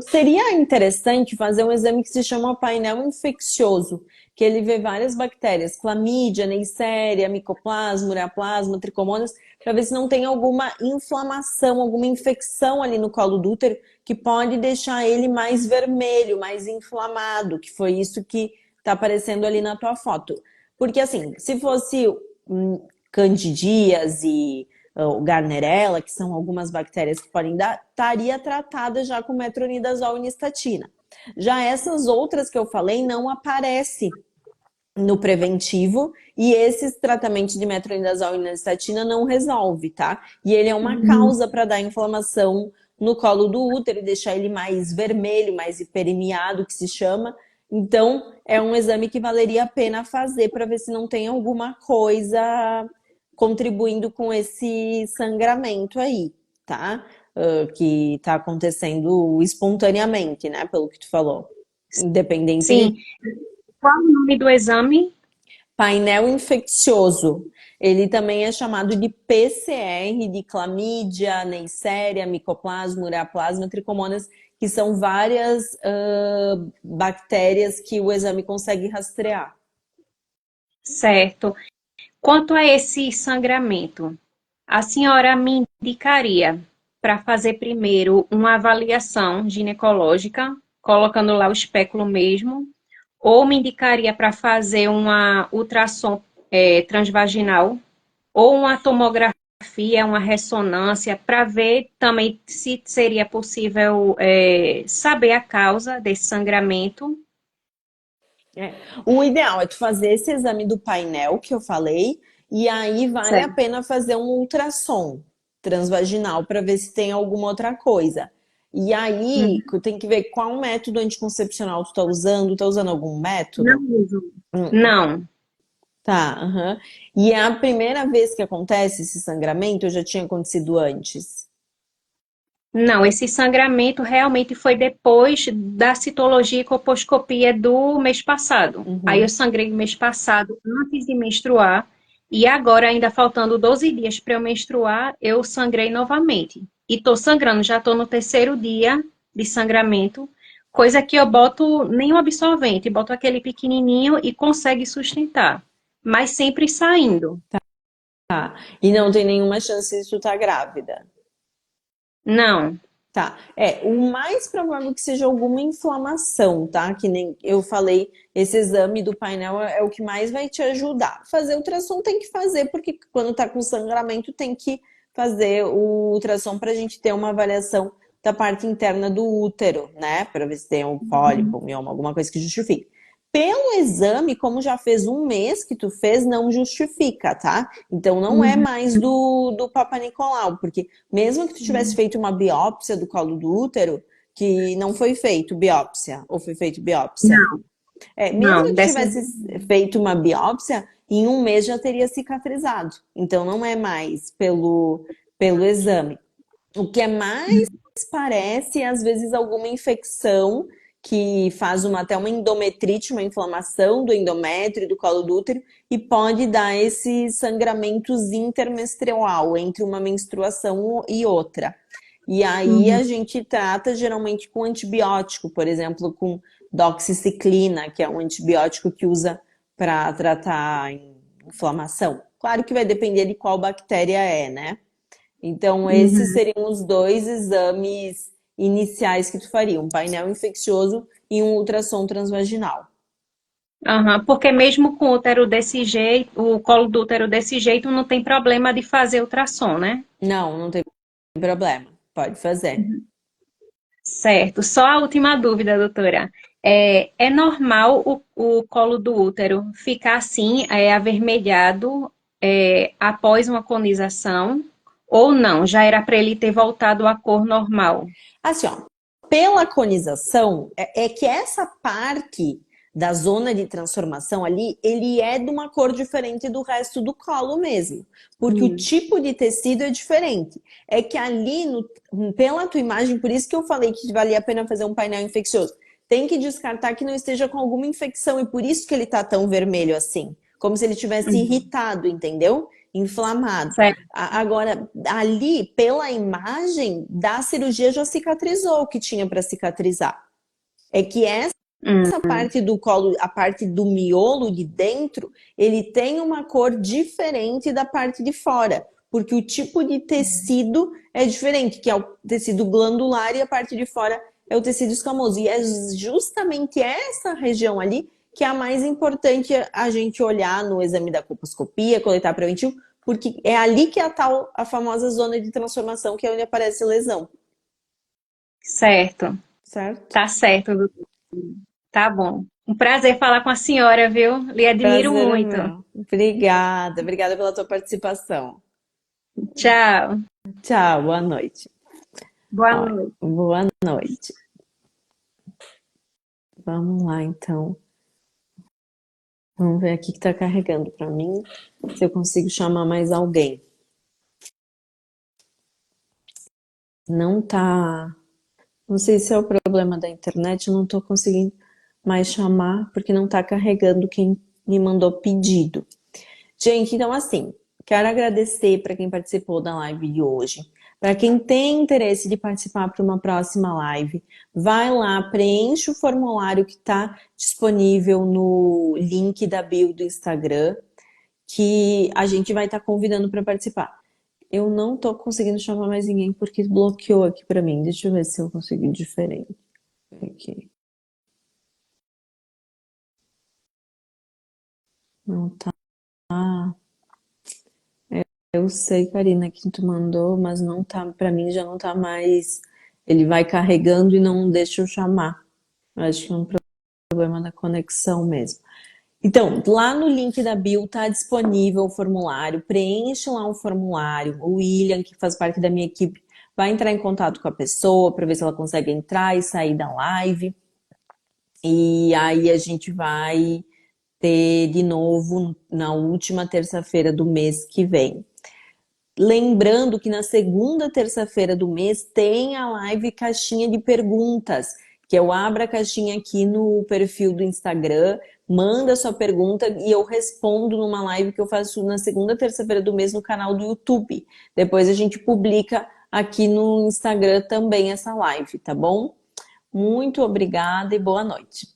Seria interessante fazer um exame que se chama painel infeccioso, que ele vê várias bactérias, clamídia, neisseria, micoplasma, ureaplasma, tricomonas, para ver se não tem alguma inflamação, alguma infecção ali no colo do útero que pode deixar ele mais vermelho, mais inflamado, que foi isso que está aparecendo ali na tua foto. Porque assim, se fosse candidíase, o Gardnerella, que são algumas bactérias que podem dar, estaria tratada já com metronidazol e nistatina. Já essas outras que eu falei não aparecem no preventivo e esses tratamentos de metronidazol e nistatina não resolve, tá? E ele é uma causa para dar inflamação no colo do útero e deixar ele mais vermelho, mais hiperemiado, que se chama. Então, é um exame que valeria a pena fazer para ver se não tem alguma coisa contribuindo com esse sangramento aí, tá? Que tá acontecendo espontaneamente, né? Pelo que tu falou. Sim. Independente. Qual o nome do exame? Painel infeccioso. Ele também é chamado de PCR, de clamídia, neisseria, micoplasma, ureaplasma, tricomonas, que são várias bactérias que o exame consegue rastrear. Certo. Quanto a esse sangramento, a senhora me indicaria para fazer primeiro uma avaliação ginecológica, colocando lá o espéculo mesmo, ou me indicaria para fazer uma ultrassom transvaginal, ou uma tomografia, uma ressonância, para ver também se seria possível saber a causa desse sangramento. O ideal é tu fazer esse exame do painel que eu falei, e aí vale a Certo. pena fazer um ultrassom transvaginal para ver se tem alguma outra coisa. E aí, tem que ver qual método anticoncepcional tu tá usando algum Não método? uso. Não. Tá, aham. E é a primeira vez que acontece esse sangramento ou já tinha acontecido antes? Não, esse sangramento realmente foi depois da citologia e colposcopia do mês passado. Aí eu Uhum. sangrei no mês passado antes de menstruar, e agora, ainda faltando 12 dias para eu menstruar, eu sangrei novamente. E tô sangrando, já tô no terceiro dia de sangramento, coisa que eu boto nenhum absorvente, boto aquele pequenininho e consegue sustentar, mas sempre saindo. Tá. E não tem nenhuma chance de tu estar grávida. Não. Tá. É, o mais provável que seja alguma inflamação, tá? Que nem eu falei, esse exame do painel é o que mais vai te ajudar. Fazer ultrassom tem que fazer, porque quando tá com sangramento tem que fazer o ultrassom pra gente ter uma avaliação da parte interna do útero, né? Pra ver se tem um pólipo, um mioma, alguma coisa que justifique. Pelo exame, como já fez um mês que tu fez, não justifica, tá? Então não é mais do Papa Nicolau, porque mesmo que tu tivesse feito uma biópsia do colo do útero, que não foi feito biópsia, ou foi feito biópsia? Não, É, mesmo não, que dessa. tivesse feito uma biópsia, em um mês já teria cicatrizado. Então não é mais pelo exame. O que é mais parece, às vezes, alguma infecção que faz até uma endometrite, uma inflamação do endométrio, do colo do útero, e pode dar esses sangramentos intermenstrual entre uma menstruação e outra. E aí a gente trata geralmente com antibiótico, por exemplo, com doxiciclina, que é um antibiótico que usa para tratar inflamação. Claro que vai depender de qual bactéria é, né? Então, esses Uhum. seriam os dois exames iniciais que tu faria, um painel infeccioso e um ultrassom transvaginal. Aham, porque mesmo com o útero desse jeito, o colo do útero desse jeito, não tem problema de fazer ultrassom, né? Não, não tem problema. Pode fazer. Certo. Só a última dúvida, doutora. É normal o colo do útero ficar assim, avermelhado, após uma conização? Ou não? Já era para ele ter voltado à cor normal? Assim, ó, pela conização, é que essa parte da zona de transformação ali, ele é de uma cor diferente do resto do colo mesmo, porque o Hum. tipo de tecido é diferente. É que ali, pela tua imagem, por isso que eu falei que valia a pena fazer um painel infeccioso, tem que descartar que não esteja com alguma infecção e por isso que ele tá tão vermelho assim, como se ele tivesse irritado, entendeu? Inflamado. Certo. Agora, ali, pela imagem da cirurgia, já cicatrizou o que tinha para cicatrizar. É que essa parte do colo, a parte do miolo de dentro, ele tem uma cor diferente da parte de fora, porque o tipo de tecido é diferente, que é o tecido glandular e a parte de fora é o tecido escamoso. E é justamente essa região ali que é a mais importante a gente olhar no exame da colposcopia, coletar preventivo, porque é ali que é a famosa zona de transformação, que é onde aparece lesão, Certo. certo? Tá certo, doutora. Tá bom. Um prazer falar com a senhora, viu? Lhe admiro Prazer é muito. meu. Obrigada, obrigada pela tua participação. Tchau. Tchau, boa noite. Boa Ó, noite. boa noite. Vamos lá, então. Vamos ver aqui que tá carregando para mim, se eu consigo chamar mais alguém. Não tá. Não sei se é o problema da internet, eu não tô conseguindo mais chamar, porque não tá carregando quem me mandou pedido. Gente, então assim, quero agradecer para quem participou da live de hoje. Para quem tem interesse de participar para uma próxima live, vai lá, preenche o formulário que está disponível no link da bio do Instagram, que a gente vai estar convidando para participar. Eu não tô conseguindo chamar mais ninguém porque bloqueou aqui para mim. Deixa eu ver se eu consigo diferente. Aqui. Não tá. Eu sei, Karina, que tu mandou, mas não tá, para mim já não tá mais. Ele vai carregando e não deixa eu chamar. Eu acho que é um problema da conexão mesmo. Então, lá no link da bio tá disponível o formulário. Preenche lá o formulário. O William, que faz parte da minha equipe, vai entrar em contato com a pessoa para ver se ela consegue entrar e sair da live. E aí a gente vai ter de novo na última terça-feira do mês que vem. Lembrando que na segunda terça-feira do mês tem a live Caixinha de Perguntas, que eu abro a caixinha aqui no perfil do Instagram, manda sua pergunta e eu respondo numa live que eu faço na segunda terça-feira do mês no canal do YouTube. Depois a gente publica aqui no Instagram também essa live, tá bom? Muito obrigada e boa noite.